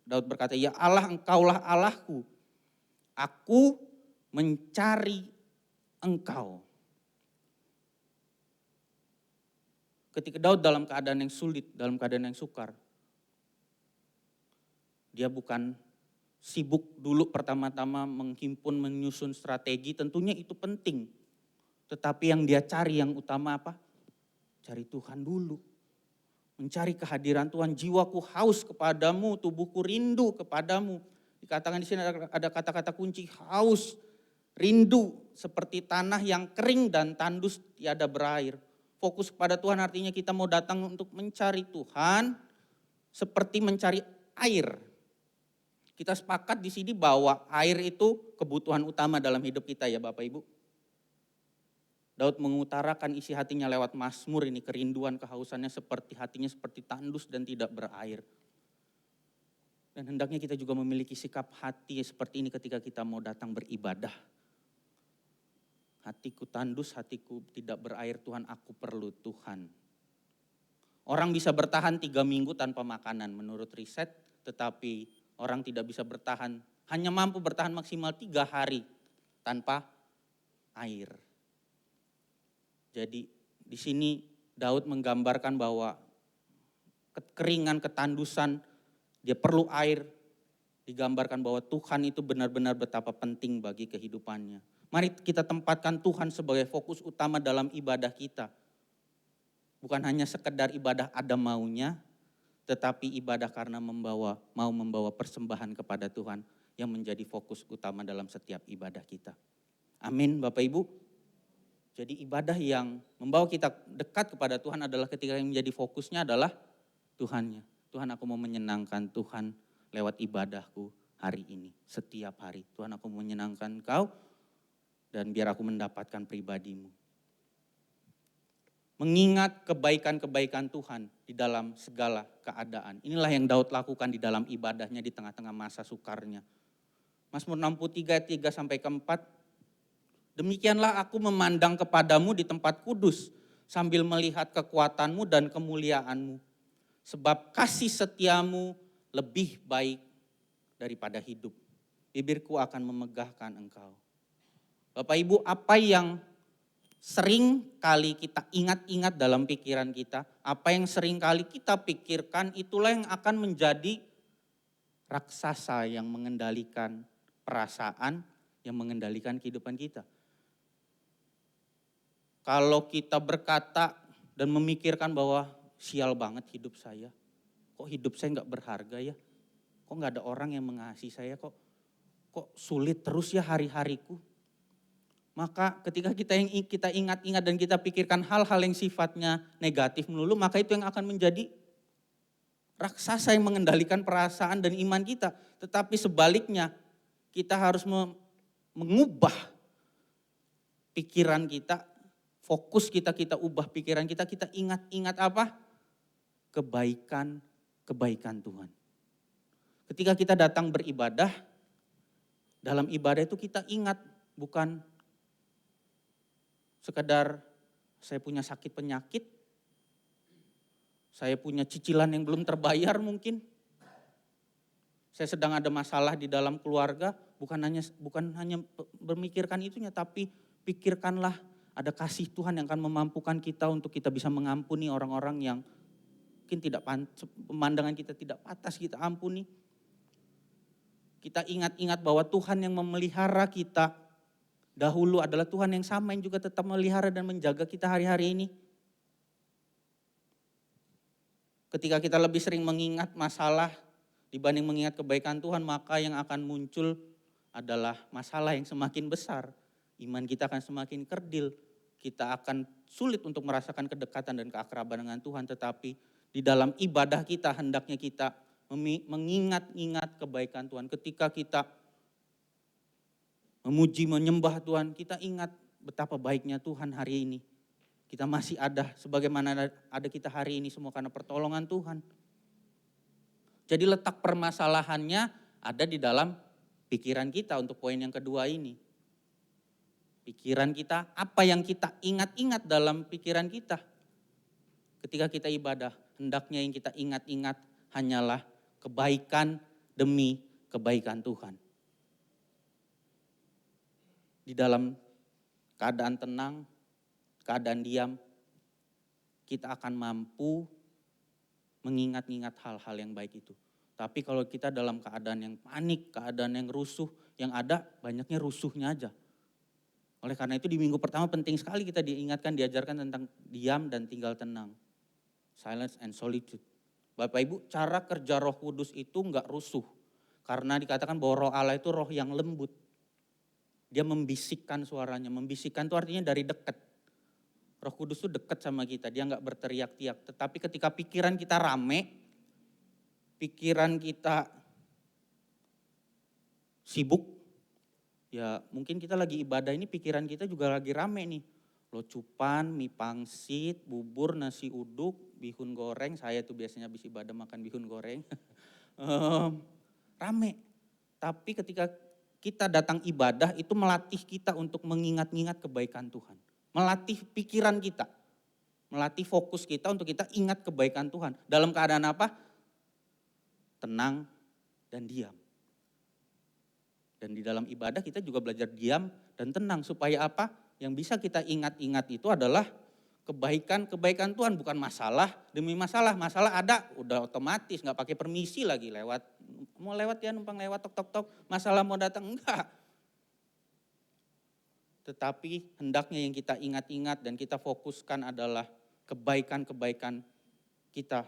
Daud berkata, ya Allah engkaulah Allahku, aku mencari engkau. Ketika Daud dalam keadaan yang sulit, dalam keadaan yang sukar, dia bukan sibuk dulu pertama-tama menghimpun, menyusun strategi, tentunya itu penting. Tetapi yang dia cari yang utama apa? Cari Tuhan dulu. Mencari kehadiran Tuhan, jiwaku haus kepadamu, tubuhku rindu kepadamu. Dikatakan di sini ada kata-kata kunci, haus, rindu seperti tanah yang kering dan tandus tiada berair. Fokus kepada Tuhan artinya kita mau datang untuk mencari Tuhan seperti mencari air. Kita sepakat di sini bahwa air itu kebutuhan utama dalam hidup kita ya Bapak Ibu. Daud mengutarakan isi hatinya lewat Mazmur ini, kerinduan kehausannya seperti hatinya seperti tandus dan tidak berair. Dan hendaknya kita juga memiliki sikap hati seperti ini ketika kita mau datang beribadah. Hatiku tandus, hatiku tidak berair, Tuhan aku perlu Tuhan. Orang bisa bertahan 3 minggu tanpa makanan menurut riset, tetapi orang tidak bisa bertahan, hanya mampu bertahan maksimal 3 hari tanpa air. Jadi di sini Daud menggambarkan bahwa kekeringan, ketandusan, dia perlu air. Digambarkan bahwa Tuhan itu benar-benar betapa penting bagi kehidupannya. Mari kita tempatkan Tuhan sebagai fokus utama dalam ibadah kita. Bukan hanya sekedar ibadah ada maunya, tetapi ibadah karena mau membawa persembahan kepada Tuhan yang menjadi fokus utama dalam setiap ibadah kita. Amin Bapak Ibu. Jadi ibadah yang membawa kita dekat kepada Tuhan adalah ketika yang menjadi fokusnya adalah Tuhannya. Tuhan aku mau menyenangkan Tuhan lewat ibadahku hari ini, setiap hari. Tuhan aku mau menyenangkan Engkau dan biar aku mendapatkan pribadimu. Mengingat kebaikan-kebaikan Tuhan di dalam segala keadaan. Inilah yang Daud lakukan di dalam ibadahnya di tengah-tengah masa sukarnya. Mazmur 63 ayat 3 sampai ke 4. Demikianlah aku memandang kepadamu di tempat kudus sambil melihat kekuatanmu dan kemuliaanmu. Sebab kasih setiamu lebih baik daripada hidup. Bibirku akan memegahkan engkau. Bapak Ibu, apa yang sering kali kita ingat-ingat dalam pikiran kita, apa yang sering kali kita pikirkan, itulah yang akan menjadi raksasa yang mengendalikan perasaan, yang mengendalikan kehidupan kita. Kalau kita berkata dan memikirkan bahwa sial banget hidup saya, kok hidup saya gak berharga ya, kok gak ada orang yang mengasihi saya, kok sulit terus ya hari-hariku. Maka ketika kita ingat-ingat dan kita pikirkan hal-hal yang sifatnya negatif melulu, maka itu yang akan menjadi raksasa yang mengendalikan perasaan dan iman kita. Tetapi sebaliknya, kita harus mengubah pikiran kita, fokus kita ubah pikiran kita ingat apa? Kebaikan Tuhan. Ketika kita datang beribadah, dalam ibadah itu kita ingat, bukan sekedar saya punya sakit penyakit, saya punya cicilan yang belum terbayar mungkin, saya sedang ada masalah di dalam keluarga, bukan hanya memikirkan itunya, tapi pikirkanlah ada kasih Tuhan yang akan memampukan kita untuk kita bisa mengampuni orang-orang yang mungkin pemandangan kita tidak pantas kita ampuni. Kita ingat-ingat bahwa Tuhan yang memelihara kita dahulu adalah Tuhan yang sama yang juga tetap memelihara dan menjaga kita hari-hari ini. Ketika kita lebih sering mengingat masalah dibanding mengingat kebaikan Tuhan, maka yang akan muncul adalah masalah yang semakin besar. Iman kita akan semakin kerdil, kita akan sulit untuk merasakan kedekatan dan keakraban dengan Tuhan. Tetapi di dalam ibadah kita hendaknya kita mengingat-ingat kebaikan Tuhan. Ketika kita memuji, menyembah Tuhan, kita ingat betapa baiknya Tuhan hari ini. Kita masih ada sebagaimana ada kita hari ini semua karena pertolongan Tuhan. Jadi letak permasalahannya ada di dalam pikiran kita untuk poin yang kedua ini. Pikiran kita, apa yang kita ingat-ingat dalam pikiran kita. Ketika kita ibadah, hendaknya yang kita ingat-ingat hanyalah kebaikan demi kebaikan Tuhan. Di dalam keadaan tenang, keadaan diam, kita akan mampu mengingat-ingat hal-hal yang baik itu. Tapi kalau kita dalam keadaan yang panik, keadaan yang rusuh, yang ada banyaknya rusuhnya aja. Oleh karena itu di minggu pertama penting sekali kita diajarkan tentang diam dan tinggal tenang. Silence and solitude. Bapak Ibu, cara kerja Roh Kudus itu enggak rusuh. Karena dikatakan bahwa Roh Allah itu roh yang lembut. Dia membisikkan suaranya. Membisikkan itu artinya dari dekat. Roh Kudus itu dekat sama kita, dia enggak berteriak-teriak. Tetapi ketika pikiran kita rame, pikiran kita sibuk, ya mungkin kita lagi ibadah ini pikiran kita juga lagi rame nih. Locupan, mie pangsit, bubur, nasi uduk, bihun goreng. Saya tuh biasanya habis ibadah makan bihun goreng. Rame. Tapi ketika kita datang ibadah itu melatih kita untuk mengingat-ingat kebaikan Tuhan. Melatih pikiran kita. Melatih fokus kita untuk kita ingat kebaikan Tuhan. Dalam keadaan apa? Tenang dan diam. Dan di dalam ibadah kita juga belajar diam dan tenang. Supaya apa? Yang bisa kita ingat-ingat itu adalah kebaikan Tuhan, bukan masalah demi masalah. Masalah ada, udah otomatis, gak pakai permisi lagi lewat. Mau lewat ya, numpang lewat, tok. Masalah mau datang, enggak. Tetapi hendaknya yang kita ingat-ingat dan kita fokuskan adalah kebaikan-kebaikan kita.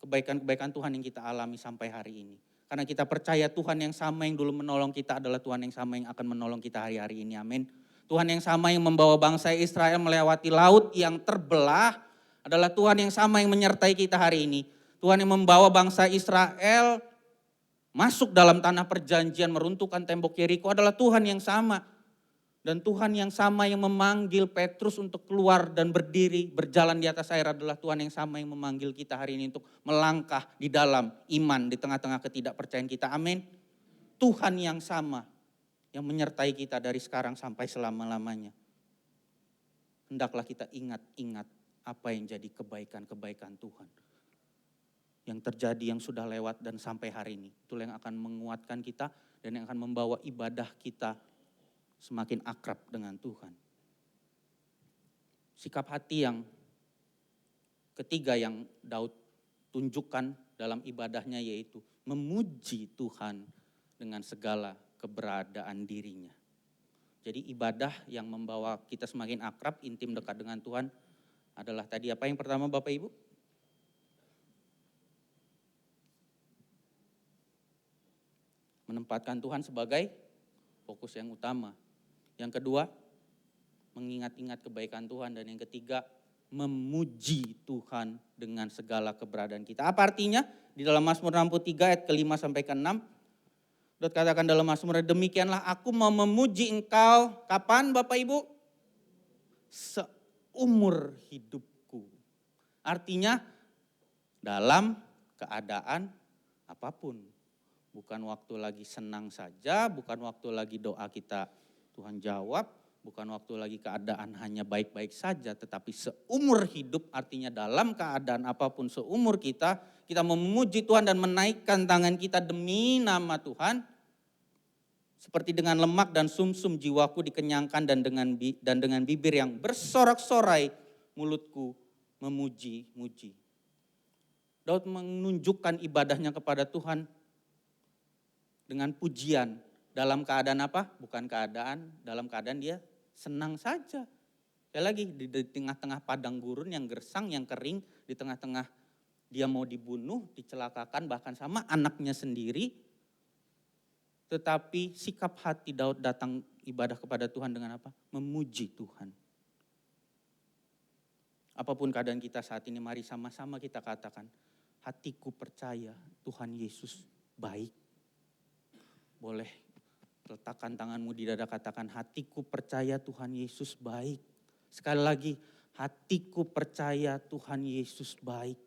Kebaikan-kebaikan Tuhan yang kita alami sampai hari ini. Karena kita percaya Tuhan yang sama yang dulu menolong kita adalah Tuhan yang sama yang akan menolong kita hari-hari ini, amin. Tuhan yang sama yang membawa bangsa Israel melewati laut yang terbelah adalah Tuhan yang sama yang menyertai kita hari ini. Tuhan yang membawa bangsa Israel masuk dalam tanah perjanjian, meruntuhkan tembok Yeriko adalah Tuhan yang sama. Dan Tuhan yang sama yang memanggil Petrus untuk keluar dan berdiri, berjalan di atas air adalah Tuhan yang sama yang memanggil kita hari ini untuk melangkah di dalam iman di tengah-tengah ketidakpercayaan kita. Amin. Tuhan yang sama yang menyertai kita dari sekarang sampai selama-lamanya. Hendaklah kita ingat-ingat apa yang jadi kebaikan-kebaikan Tuhan. Yang terjadi, yang sudah lewat dan sampai hari ini. Itulah yang akan menguatkan kita dan yang akan membawa ibadah kita semakin akrab dengan Tuhan. Sikap hati yang ketiga yang Daud tunjukkan dalam ibadahnya yaitu memuji Tuhan dengan segala keberadaan dirinya. Jadi ibadah yang membawa kita semakin akrab, intim, dekat dengan Tuhan adalah tadi apa yang pertama Bapak Ibu? Menempatkan Tuhan sebagai fokus yang utama. Yang kedua, mengingat-ingat kebaikan Tuhan. Dan yang ketiga, memuji Tuhan dengan segala keberadaan kita. Apa artinya? Di dalam Mazmur 63 ayat ke-5 sampai ke-6. Daud katakan dalam Mazmur, demikianlah aku mau memuji engkau. Kapan Bapak Ibu? Seumur hidupku. Artinya dalam keadaan apapun. Bukan waktu lagi senang saja, bukan waktu lagi doa kita Tuhan jawab, bukan waktu lagi keadaan hanya baik-baik saja, tetapi seumur hidup, artinya dalam keadaan apapun seumur kita mau memuji Tuhan dan menaikkan tangan kita demi nama Tuhan. Seperti dengan lemak dan sumsum jiwaku dikenyangkan dan dengan bibir yang bersorak-sorai mulutku memuji-muji. Daud menunjukkan ibadahnya kepada Tuhan dengan pujian. Dalam keadaan apa? Bukan dalam keadaan dia senang saja. Sekali lagi, di tengah-tengah padang gurun yang gersang, yang kering, di tengah-tengah dia mau dibunuh, dicelakakan bahkan sama anaknya sendiri. Tetapi sikap hati Daud datang ibadah kepada Tuhan dengan apa? Memuji Tuhan. Apapun keadaan kita saat ini, mari sama-sama kita katakan, hatiku percaya Tuhan Yesus baik. Boleh letakkan tanganmu di dada, katakan, hatiku percaya Tuhan Yesus baik. Sekali lagi, hatiku percaya Tuhan Yesus baik.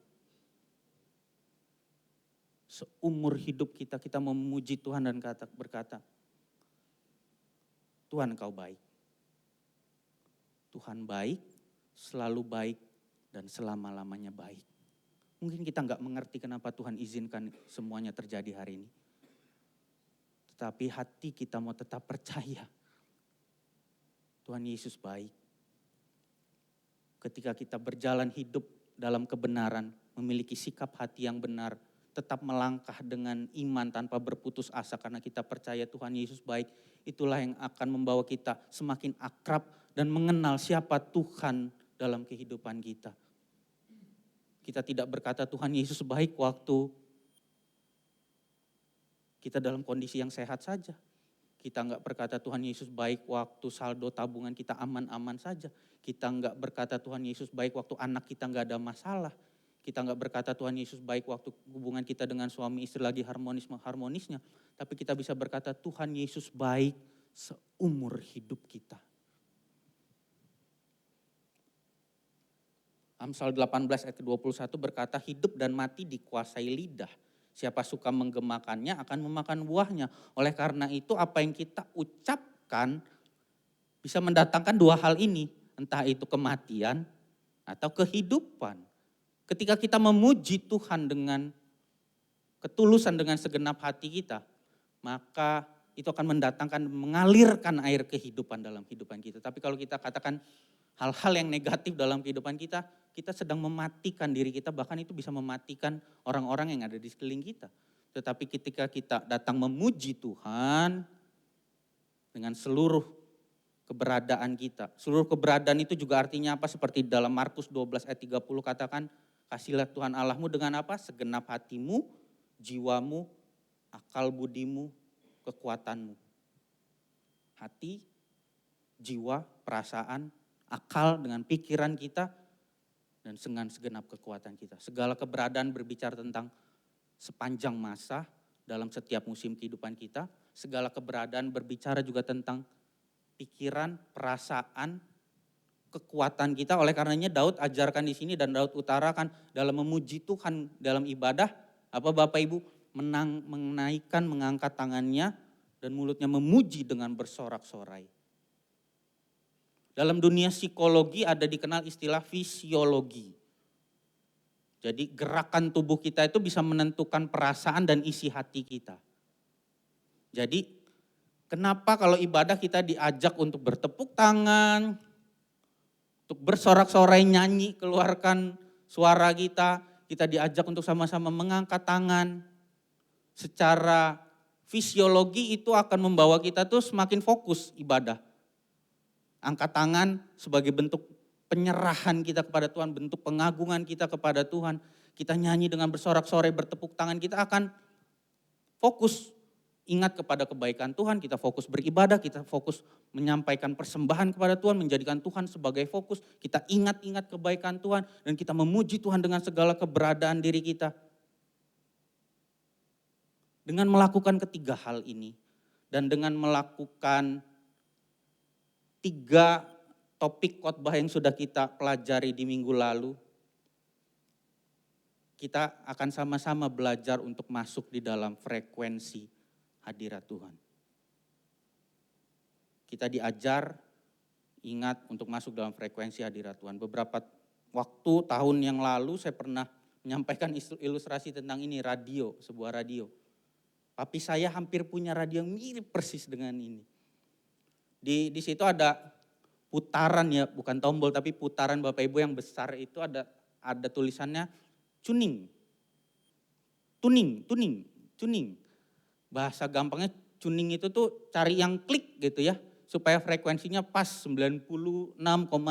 Seumur hidup kita memuji Tuhan dan berkata, Tuhan Engkau baik. Tuhan baik, selalu baik, dan selama-lamanya baik. Mungkin kita nggak mengerti kenapa Tuhan izinkan semuanya terjadi hari ini. Tetapi hati kita mau tetap percaya Tuhan Yesus baik. Ketika kita berjalan hidup dalam kebenaran, memiliki sikap hati yang benar, tetap melangkah dengan iman tanpa berputus asa karena kita percaya Tuhan Yesus baik, itulah yang akan membawa kita semakin akrab dan mengenal siapa Tuhan dalam kehidupan kita. Kita tidak berkata Tuhan Yesus baik waktu kita dalam kondisi yang sehat saja. Kita enggak berkata Tuhan Yesus baik waktu saldo tabungan kita aman-aman saja. Kita enggak berkata Tuhan Yesus baik waktu anak kita enggak ada masalah. Kita enggak berkata Tuhan Yesus baik waktu hubungan kita dengan suami istri lagi harmonisnya. Tapi kita bisa berkata Tuhan Yesus baik seumur hidup kita. Amsal 18 ayat 21 berkata, hidup dan mati dikuasai lidah. Siapa suka menggemakannya akan memakan buahnya. Oleh karena itu apa yang kita ucapkan bisa mendatangkan dua hal ini. Entah itu kematian atau kehidupan. Ketika kita memuji Tuhan dengan ketulusan, dengan segenap hati kita, maka itu akan mendatangkan, mengalirkan air kehidupan dalam kehidupan kita. Tapi kalau kita katakan hal-hal yang negatif dalam kehidupan kita, kita sedang mematikan diri kita, bahkan itu bisa mematikan orang-orang yang ada di sekeliling kita. Tetapi ketika kita datang memuji Tuhan dengan seluruh keberadaan kita. Seluruh keberadaan itu juga artinya apa? Seperti dalam Markus 12 ayat 30 katakan, kasihlah Tuhan Allahmu dengan apa? Segenap hatimu, jiwamu, akal budimu, kekuatanmu. Hati, jiwa, perasaan, akal dengan pikiran kita, dan dengan segenap kekuatan kita. Segala keberadaan berbicara tentang sepanjang masa dalam setiap musim kehidupan kita. Segala keberadaan berbicara juga tentang pikiran, perasaan, kekuatan kita. Oleh karenanya Daud ajarkan di sini dan Daud utarakan dalam memuji Tuhan dalam ibadah. Apa Bapak Ibu? Menaikkan, mengangkat tangannya dan mulutnya memuji dengan bersorak-sorai. Dalam dunia psikologi ada dikenal istilah fisiologi. Jadi gerakan tubuh kita itu bisa menentukan perasaan dan isi hati kita. Jadi kenapa kalau ibadah kita diajak untuk bertepuk tangan, untuk bersorak-sorai, nyanyi, keluarkan suara kita diajak untuk sama-sama mengangkat tangan. Secara fisiologi itu akan membawa kita tuh semakin fokus ibadah. Angkat tangan sebagai bentuk penyerahan kita kepada Tuhan, bentuk pengagungan kita kepada Tuhan. Kita nyanyi dengan bersorak-sorai, bertepuk tangan, kita akan fokus ingat kepada kebaikan Tuhan, kita fokus beribadah, kita fokus menyampaikan persembahan kepada Tuhan, menjadikan Tuhan sebagai fokus. Kita ingat-ingat kebaikan Tuhan dan kita memuji Tuhan dengan segala keberadaan diri kita. Dengan melakukan ketiga hal ini dan dengan melakukan 3 topik khotbah yang sudah kita pelajari di minggu lalu, kita akan sama-sama belajar untuk masuk di dalam frekuensi hadirat Tuhan. Kita diajar, ingat untuk masuk dalam frekuensi hadirat Tuhan. Beberapa tahun yang lalu saya pernah menyampaikan ilustrasi tentang ini, radio, sebuah radio. Papi saya hampir punya radio yang mirip persis dengan ini. Di situ ada putaran ya, bukan tombol tapi putaran Bapak Ibu yang besar itu ada tulisannya tuning. Bahasa gampangnya tuning itu tuh cari yang klik gitu ya, supaya frekuensinya pas 96,6.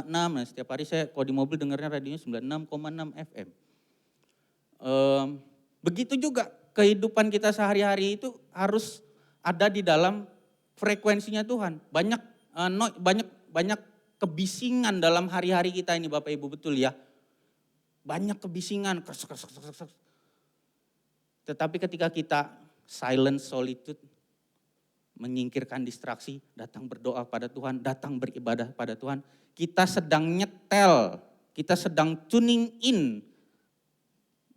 Nah, setiap hari saya kalau di mobil dengarnya radionya 96,6 FM. Begitu juga kehidupan kita sehari-hari itu harus ada di dalam frekuensinya Tuhan. Banyak kebisingan dalam hari-hari kita ini Bapak Ibu, betul ya. Banyak kebisingan. Tetapi ketika kita silent solitude, menyingkirkan distraksi, datang berdoa pada Tuhan, datang beribadah pada Tuhan, kita sedang nyetel, kita sedang tuning in,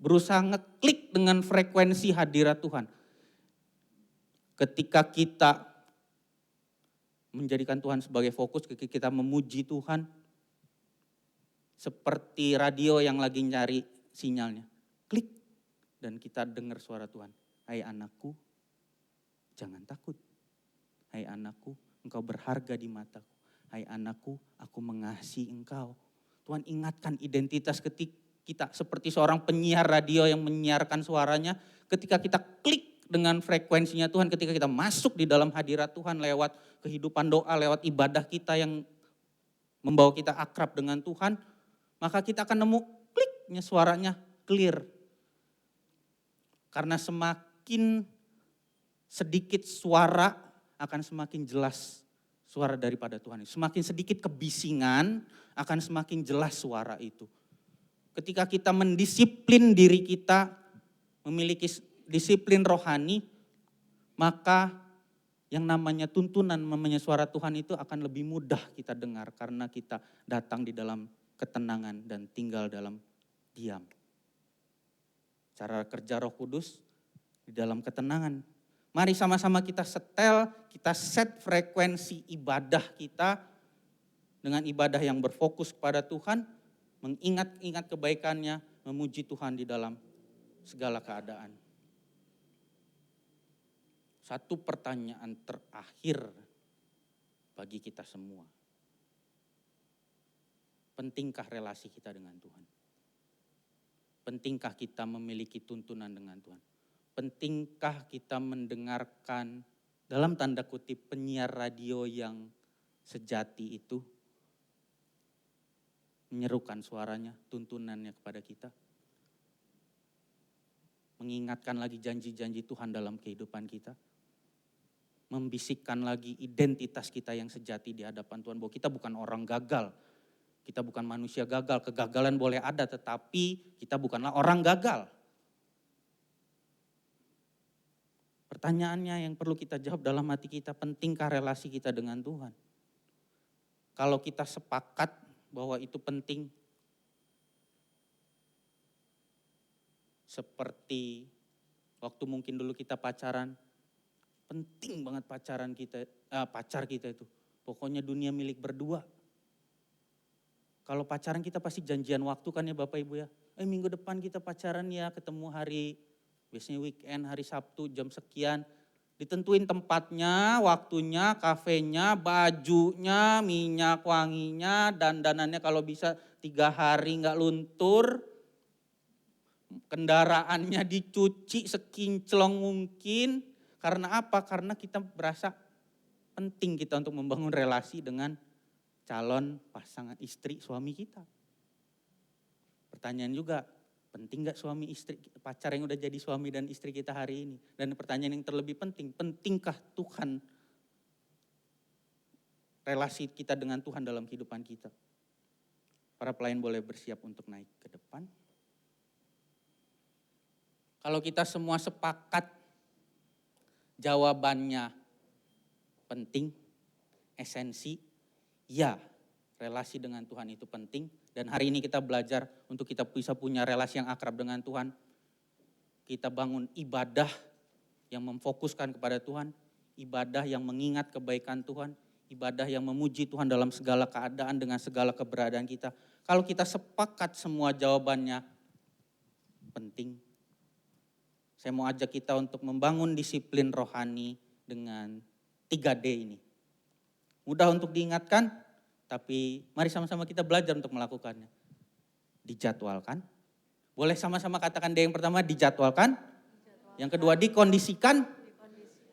berusaha ngeklik dengan frekuensi hadirat Tuhan. Ketika kita menjadikan Tuhan sebagai fokus, ketika kita memuji Tuhan, seperti radio yang lagi nyari sinyalnya, klik dan kita dengar suara Tuhan. Hai anakku, jangan takut. Hai anakku, engkau berharga di mataku. Hai anakku, aku mengasihi engkau. Tuhan ingatkan identitas kita seperti seorang penyiar radio yang menyiarkan suaranya. Ketika kita klik dengan frekuensinya Tuhan, ketika kita masuk di dalam hadirat Tuhan lewat kehidupan doa, lewat ibadah kita yang membawa kita akrab dengan Tuhan, maka kita akan nemu kliknya suaranya clear. Karena semakin sedikit suara akan semakin jelas suara daripada Tuhan. Semakin sedikit kebisingan akan semakin jelas suara itu. Ketika kita mendisiplin diri kita, memiliki disiplin rohani, maka yang namanya tuntunan, namanya suara Tuhan itu akan lebih mudah kita dengar karena kita datang di dalam ketenangan dan tinggal dalam diam. Cara kerja Roh Kudus di dalam ketenangan. Mari sama-sama kita setel, kita set frekuensi ibadah kita dengan ibadah yang berfokus kepada Tuhan, mengingat-ingat kebaikannya, memuji Tuhan di dalam segala keadaan. Satu pertanyaan terakhir bagi kita semua. Pentingkah relasi kita dengan Tuhan? Pentingkah kita memiliki tuntunan dengan Tuhan? Pentingkah kita mendengarkan dalam tanda kutip penyiar radio yang sejati itu? Menyerukan suaranya, tuntunannya kepada kita. Mengingatkan lagi janji-janji Tuhan dalam kehidupan kita. Membisikkan lagi identitas kita yang sejati di hadapan Tuhan. Bahwa kita bukan orang gagal. Kita bukan manusia gagal, kegagalan boleh ada tetapi kita bukanlah orang gagal. Pertanyaannya yang perlu kita jawab dalam hati kita, pentingkah relasi kita dengan Tuhan? Kalau kita sepakat bahwa itu penting, seperti waktu mungkin dulu kita pacaran, penting banget pacar kita itu. Pokoknya dunia milik berdua. Kalau pacaran kita pasti janjian waktu kan ya Bapak Ibu ya. Minggu depan kita pacaran ya, ketemu hari, biasanya weekend, hari Sabtu jam sekian. Ditentuin tempatnya, waktunya, kafenya, bajunya, minyak wanginya, dandanannya kalau bisa 3 hari gak luntur. Kendaraannya dicuci sekinclong mungkin. Karena apa? Karena kita berasa penting kita untuk membangun relasi dengan calon pasangan istri suami kita. Pertanyaan juga, penting gak suami istri, pacar yang udah jadi suami dan istri kita hari ini? Dan pertanyaan yang terlebih penting, pentingkah Tuhan, relasi kita dengan Tuhan dalam kehidupan kita? Para pelayan boleh bersiap untuk naik ke depan. Kalau kita semua sepakat jawabannya penting, esensi, ya relasi dengan Tuhan itu penting. Dan hari ini kita belajar untuk kita bisa punya relasi yang akrab dengan Tuhan. Kita bangun ibadah yang memfokuskan kepada Tuhan, ibadah yang mengingat kebaikan Tuhan, ibadah yang memuji Tuhan dalam segala keadaan dengan segala keberadaan kita. Kalau kita sepakat semua jawabannya penting, saya mau ajak kita untuk membangun disiplin rohani dengan 3D ini. Mudah untuk diingatkan, tapi mari sama-sama kita belajar untuk melakukannya. Dijadwalkan. Boleh sama-sama katakan D yang pertama, dijadwalkan. Yang kedua, dikondisikan.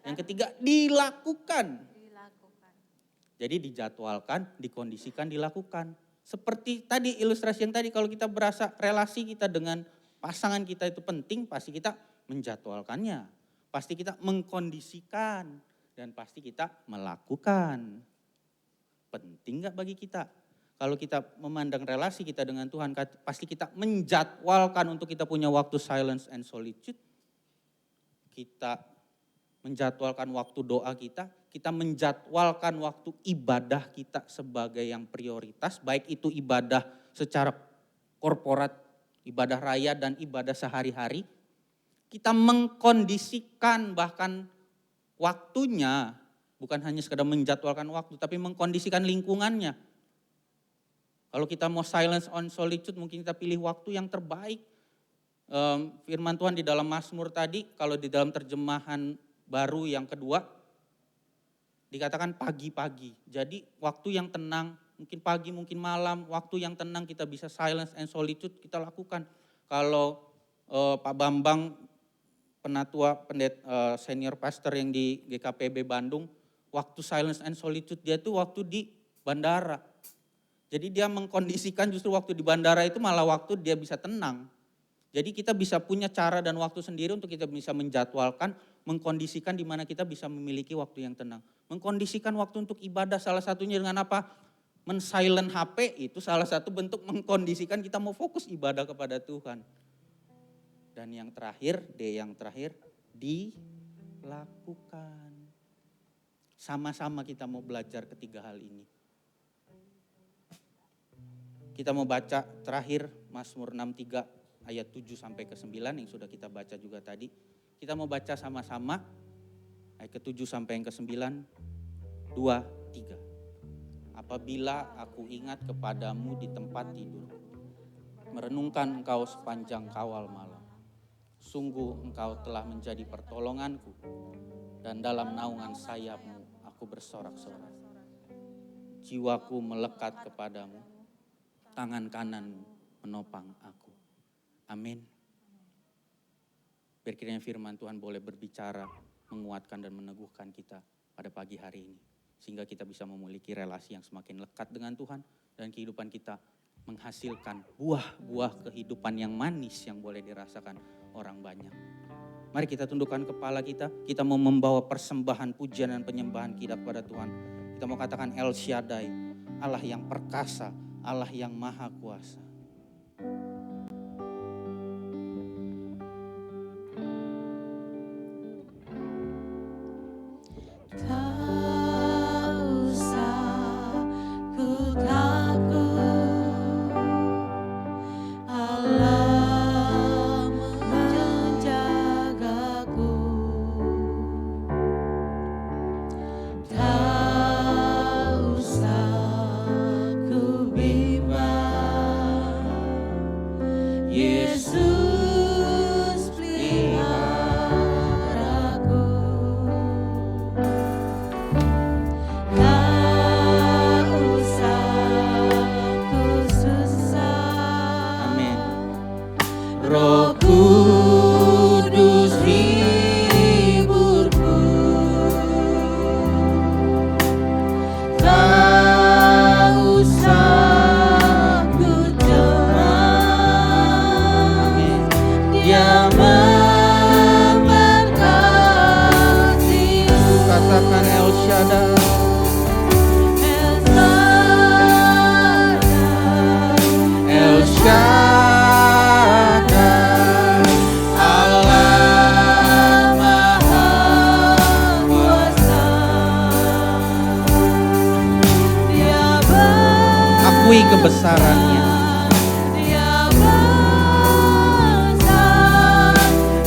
Yang ketiga, dilakukan. Jadi dijadwalkan, dikondisikan, dilakukan. Seperti tadi ilustrasi yang tadi, kalau kita berasa relasi kita dengan pasangan kita itu penting, pasti kita menjadwalkannya. Pasti kita mengkondisikan. Dan pasti kita melakukan. Penting gak bagi kita? Kalau kita memandang relasi kita dengan Tuhan, pasti kita menjadwalkan untuk kita punya waktu silence and solitude. Kita menjadwalkan waktu doa kita menjadwalkan waktu ibadah kita sebagai yang prioritas, baik itu ibadah secara korporat, ibadah raya dan ibadah sehari-hari. Kita mengkondisikan bahkan waktunya, bukan hanya sekedar menjadwalkan waktu, tapi mengkondisikan lingkungannya. Kalau kita mau silence on solitude, mungkin kita pilih waktu yang terbaik. Firman Tuhan di dalam Mazmur tadi, kalau di dalam terjemahan baru yang kedua, dikatakan pagi-pagi. Jadi waktu yang tenang, mungkin pagi, mungkin malam, waktu yang tenang kita bisa silence and solitude kita lakukan. Kalau Pak Bambang, penatua senior pastor yang di GKPB Bandung, waktu silence and solitude dia tuh waktu di bandara. Jadi dia mengkondisikan justru waktu di bandara itu malah waktu dia bisa tenang. Jadi kita bisa punya cara dan waktu sendiri untuk kita bisa menjadwalkan, mengkondisikan di mana kita bisa memiliki waktu yang tenang. Mengkondisikan waktu untuk ibadah salah satunya dengan apa? Men-silent HP itu salah satu bentuk mengkondisikan kita mau fokus ibadah kepada Tuhan. Dan yang terakhir, D yang terakhir, dilakukan. Sama-sama kita mau belajar ketiga hal ini. Kita mau baca terakhir Mazmur 63 ayat 7 sampai ke 9 yang sudah kita baca juga tadi. Kita mau baca sama-sama ayat ke-7 sampai yang ke-9. 2, 3. Apabila aku ingat kepadamu di tempat tidur, merenungkan engkau sepanjang kawal malam. Sungguh engkau telah menjadi pertolonganku, dan dalam naungan sayapmu aku bersorak-sorak. Jiwaku melekat kepadamu, tangan kananmu menopang aku. Amin. Biar kiranya firman Tuhan boleh berbicara, menguatkan dan meneguhkan kita pada pagi hari ini. Sehingga kita bisa memiliki relasi yang semakin lekat dengan Tuhan, dan kehidupan kita menghasilkan buah-buah kehidupan yang manis yang boleh dirasakan orang banyak. Mari kita tundukkan kepala kita mau membawa persembahan pujian dan penyembahan kita kepada Tuhan. Kita mau katakan El Shaddai, Allah yang perkasa, Allah yang maha kuasa. kebesarannya.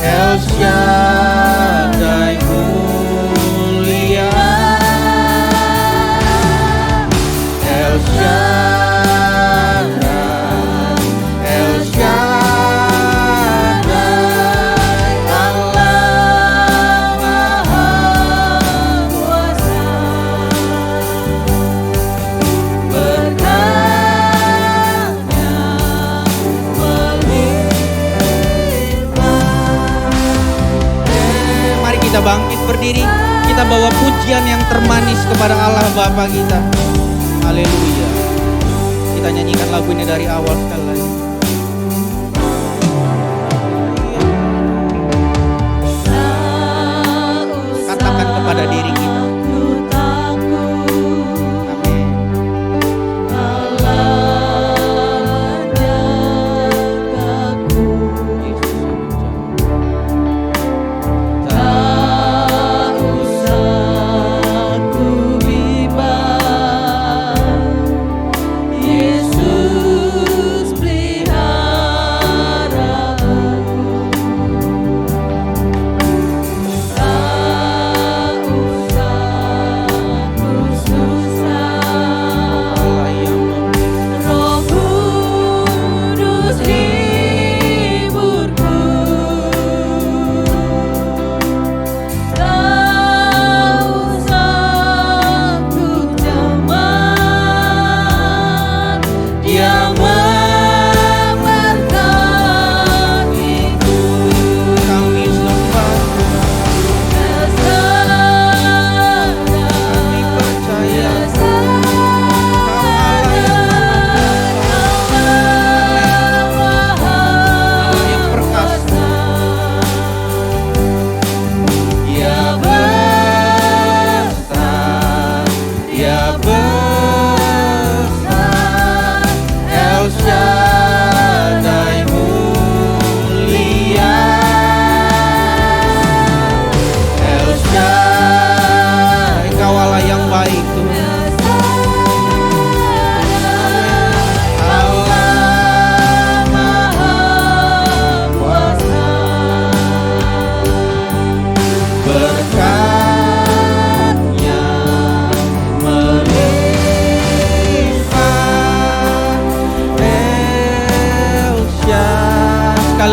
El Shaddai mulia, El Shaddai, El Shaddai, Allah Maha Kuasa. Berkatnya melimpah. Mari kita bangkit berdiri, kita bawa pujian yang termanis kepada Allah Bapa kita. Haleluya. Kita nyanyikan lagu ini dari awal sekali lagi. Katakan kepada diri kita. Amin. Yesus pelihara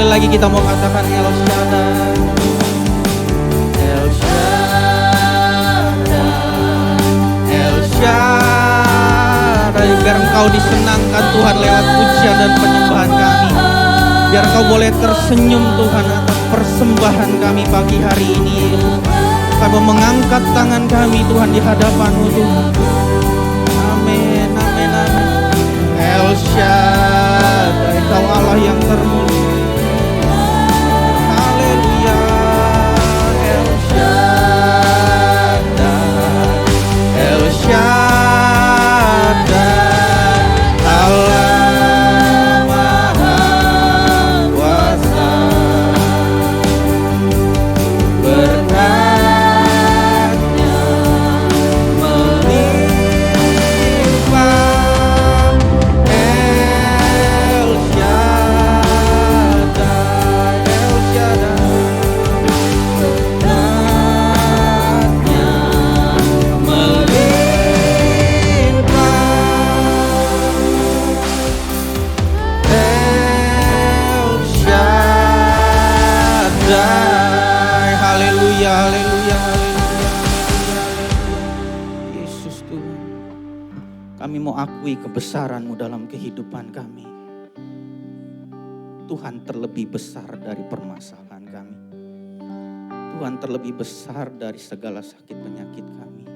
lagi kita mau katakan El Shaddai. El Shaddai, El Shaddai. Biar Engkau disenangkan Tuhan lewat pujian dan penyembahan kami. Biar Engkau boleh tersenyum Tuhan atas persembahan kami pagi hari ini Yesus. Kami mengangkat tangan kami Tuhan di hadapan-Mu Tuhan. Amin, amin, amin. El Shaddai, Engkau Allah yang termulia. Haleluya. El Shaddai, El Shaddai, Allah Maha Kuasa. Berkatnya melimpah. El Shaddai, El Shaddai. Berkatnya melimpah. El Shaddai. Haleluya, haleluya, haleluya, haleluya. Yesus Tuhan, kami mau akui kebesaran-Mu dalam kehidupan kami. Tuhan terlebih besar dari permasalahan kami. Tuhan terlebih besar dari segala sakit penyakit kami.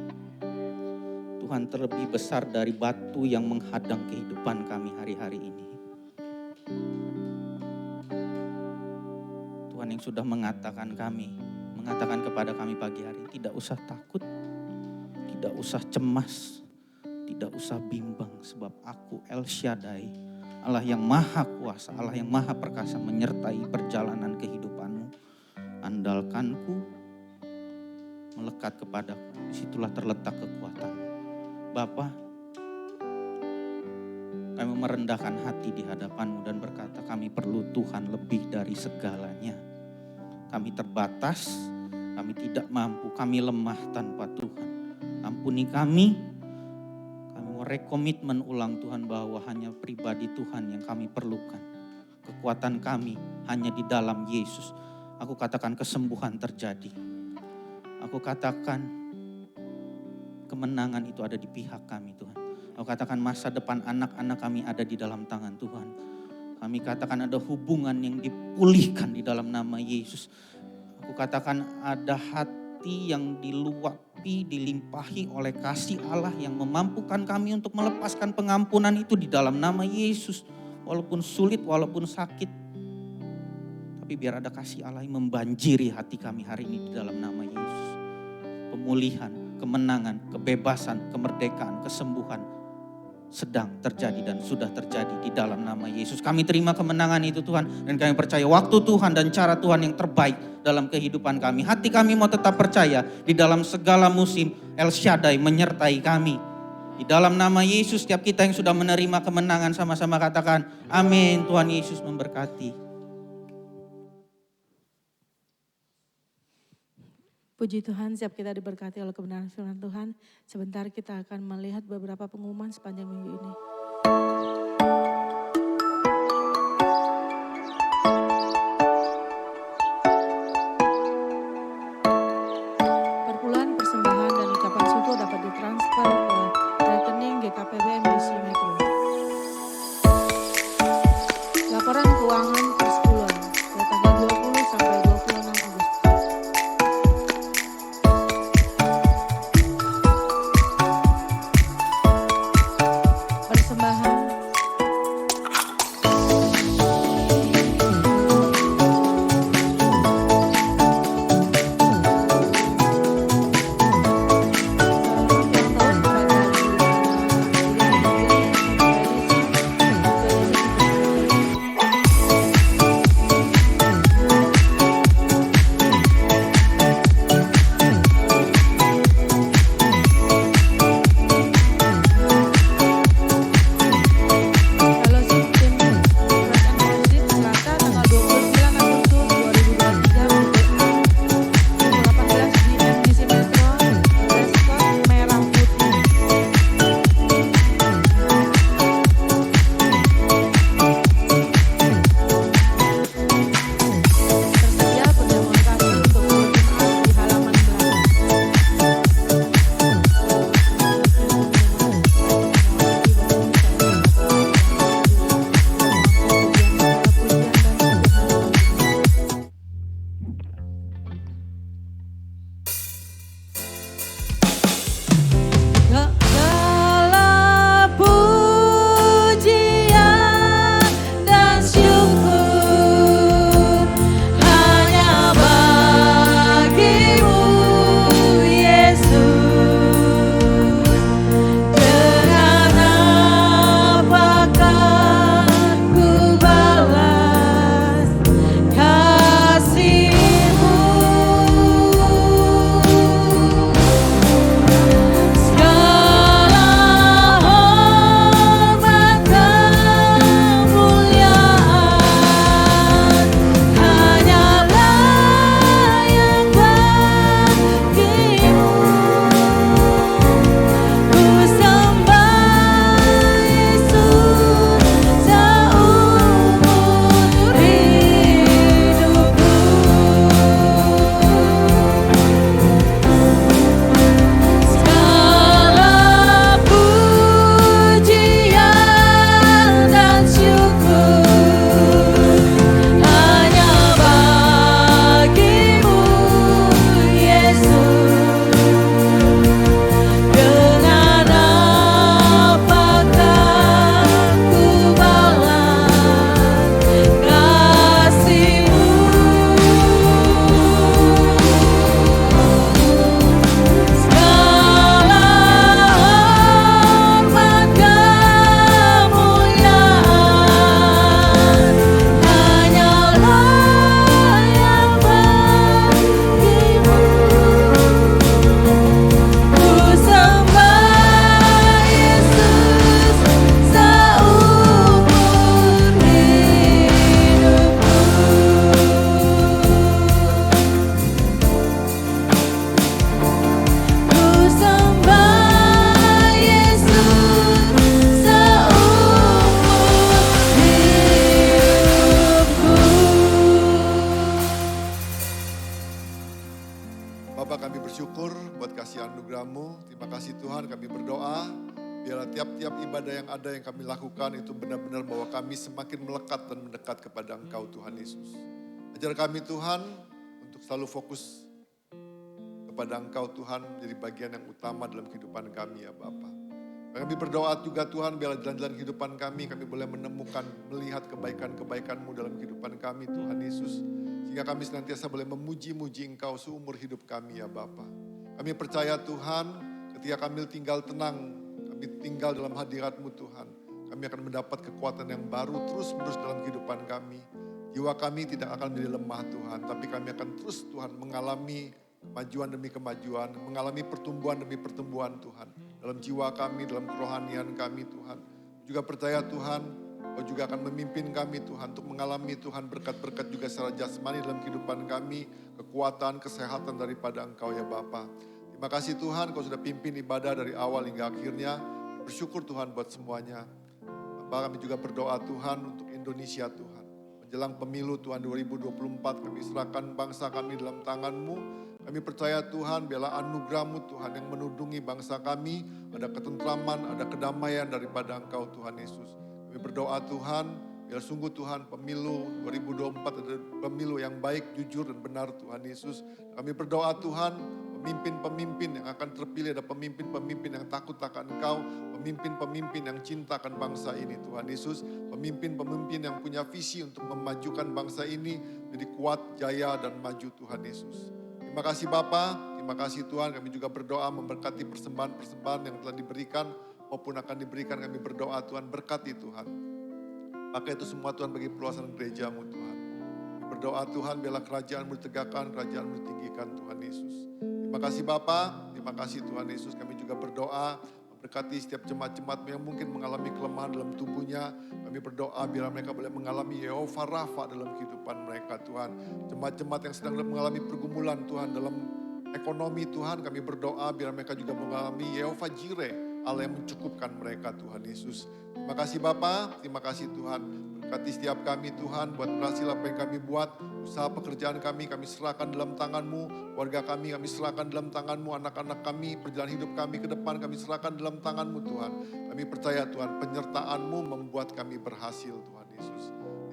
Tuhan terlebih besar dari batu yang menghadang kehidupan kami hari-hari ini. Tuhan yang sudah mengatakan kepada kami pagi hari, tidak usah takut, tidak usah cemas, tidak usah bimbang, sebab Aku El Shaddai, Allah yang maha kuasa, Allah yang maha perkasa menyertai perjalanan kehidupanmu. Andalkanku, melekat kepadaku, disitulah terletak kekuatan. Bapa, Kami merendahkan hati di hadapan-Mu dan berkata kami perlu Tuhan lebih dari segalanya. Kami terbatas, kami tidak mampu, kami lemah tanpa Tuhan. Ampuni kami mau rekomitmen ulang Tuhan bahwa hanya pribadi Tuhan yang kami perlukan. Kekuatan kami hanya di dalam Yesus. Aku katakan kesembuhan terjadi. Aku katakan kemenangan itu ada di pihak kami Tuhan. Aku katakan masa depan anak-anak kami ada di dalam tangan Tuhan. Kami katakan ada hubungan yang dipulihkan di dalam nama Yesus. Aku katakan ada hati yang diluapi, dilimpahi oleh kasih Allah yang memampukan kami untuk melepaskan pengampunan itu di dalam nama Yesus. Walaupun sulit, walaupun sakit. Tapi biar ada kasih Allah yang membanjiri hati kami hari ini di dalam nama Yesus. Pemulihan, kemenangan, kebebasan, kemerdekaan, kesembuhan sedang terjadi dan sudah terjadi di dalam nama Yesus. Kami terima kemenangan itu Tuhan, dan kami percaya waktu Tuhan dan cara Tuhan yang terbaik dalam kehidupan kami. Hati kami mau tetap percaya di dalam segala musim El Shaddai menyertai kami. Di dalam nama Yesus, setiap kita yang sudah menerima kemenangan sama-sama katakan amin. Tuhan Yesus memberkati. Puji Tuhan, siap kita diberkati oleh kebenaran firman Tuhan. Sebentar kita akan melihat beberapa pengumuman sepanjang minggu ini. Perpuluhan persembahan dan ucapan syukur dapat ditransfer ke rekening GKPB MBC Metro. Laporan keuangan persepuluhan dari tanggal 20 sampai 26 Agustus. Persembahan kasih anugerah-Mu. Terima kasih Tuhan, kami berdoa. Biarlah tiap-tiap ibadah yang ada yang kami lakukan itu benar-benar bahwa kami semakin melekat dan mendekat kepada Engkau Tuhan Yesus. Ajar kami Tuhan untuk selalu fokus kepada Engkau Tuhan menjadi bagian yang utama dalam kehidupan kami ya Bapa. Kami berdoa juga Tuhan biarlah jalan-jalan kehidupan kami boleh menemukan, melihat kebaikan-kebaikan-Mu dalam kehidupan kami Tuhan Yesus. Sehingga kami senantiasa boleh memuji-muji Engkau seumur hidup kami ya Bapa. Kami percaya Tuhan ketika kami tinggal tenang, kami tinggal dalam hadirat-Mu Tuhan. Kami akan mendapat kekuatan yang baru terus-menerus dalam kehidupan kami. Jiwa kami tidak akan menjadi lemah Tuhan, tapi kami akan terus Tuhan mengalami kemajuan demi kemajuan, mengalami pertumbuhan demi pertumbuhan Tuhan. Dalam jiwa kami, dalam kerohanian kami Tuhan. Juga percaya Tuhan, Kau juga akan memimpin kami Tuhan untuk mengalami Tuhan berkat-berkat juga secara jasmani dalam kehidupan kami, kekuatan, kesehatan daripada Engkau ya Bapa. Terima kasih Tuhan, Kau sudah pimpin ibadah dari awal hingga akhirnya. Bersyukur Tuhan buat semuanya. Bapak kami juga berdoa Tuhan untuk Indonesia Tuhan. Menjelang pemilu Tuhan 2024 kami serahkan bangsa kami dalam tangan-Mu. Kami percaya Tuhan biarlah anugerah-Mu Tuhan yang menundungi bangsa kami. Ada ketentraman, ada kedamaian daripada Engkau Tuhan Yesus. Kami berdoa Tuhan biar sungguh Tuhan pemilu 2024 adalah pemilu yang baik, jujur dan benar Tuhan Yesus. Kami berdoa Tuhan pemimpin-pemimpin yang akan terpilih ada pemimpin-pemimpin yang takut akan Engkau, pemimpin-pemimpin yang cintakan bangsa ini Tuhan Yesus, pemimpin-pemimpin yang punya visi untuk memajukan bangsa ini menjadi kuat, jaya dan maju Tuhan Yesus. Terima kasih Bapa, terima kasih Tuhan, kami juga berdoa memberkati persembahan-persembahan yang telah diberikan maupun akan diberikan, kami berdoa Tuhan berkati Tuhan. Pakai itu semua Tuhan bagi perluasan gereja-Mu Tuhan. Kami berdoa Tuhan biarlah kerajaan-Mu ditegakkan, kerajaan-Mu ditinggikan Tuhan Yesus. Terima kasih Bapa, terima kasih Tuhan Yesus. Kami juga berdoa memberkati setiap jemaat-jemaat yang mungkin mengalami kelemahan dalam tubuhnya. Kami berdoa biar mereka boleh mengalami Yehova Rafa dalam kehidupan mereka Tuhan. Jemaat-jemaat yang sedang mengalami pergumulan Tuhan dalam ekonomi Tuhan, kami berdoa biar mereka juga mengalami Yehova Jireh, Allah yang mencukupkan mereka Tuhan Yesus. Terima kasih Bapa, terima kasih Tuhan. Berkati setiap kami Tuhan, buat berhasil apa yang kami buat, usaha pekerjaan kami serahkan dalam tangan-Mu, keluarga kami serahkan dalam tangan-Mu, anak-anak kami, perjalanan hidup kami ke depan kami serahkan dalam tangan-Mu Tuhan. Kami percaya Tuhan, penyertaan-Mu membuat kami berhasil Tuhan Yesus.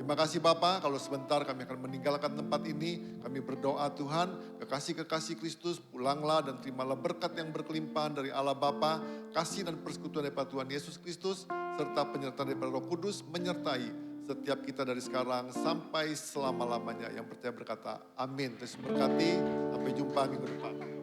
Terima kasih Bapa, kalau sebentar kami akan meninggalkan tempat ini, kami berdoa Tuhan, kekasih-kekasih Kristus, pulanglah dan terimalah berkat yang berkelimpahan dari Allah Bapa, kasih dan persekutuan daripada Tuhan Yesus Kristus, serta penyertaan daripada Roh Kudus menyertai setiap kita dari sekarang sampai selama-lamanya. Yang percaya berkata amin. Terus berkati, sampai jumpa minggu depan.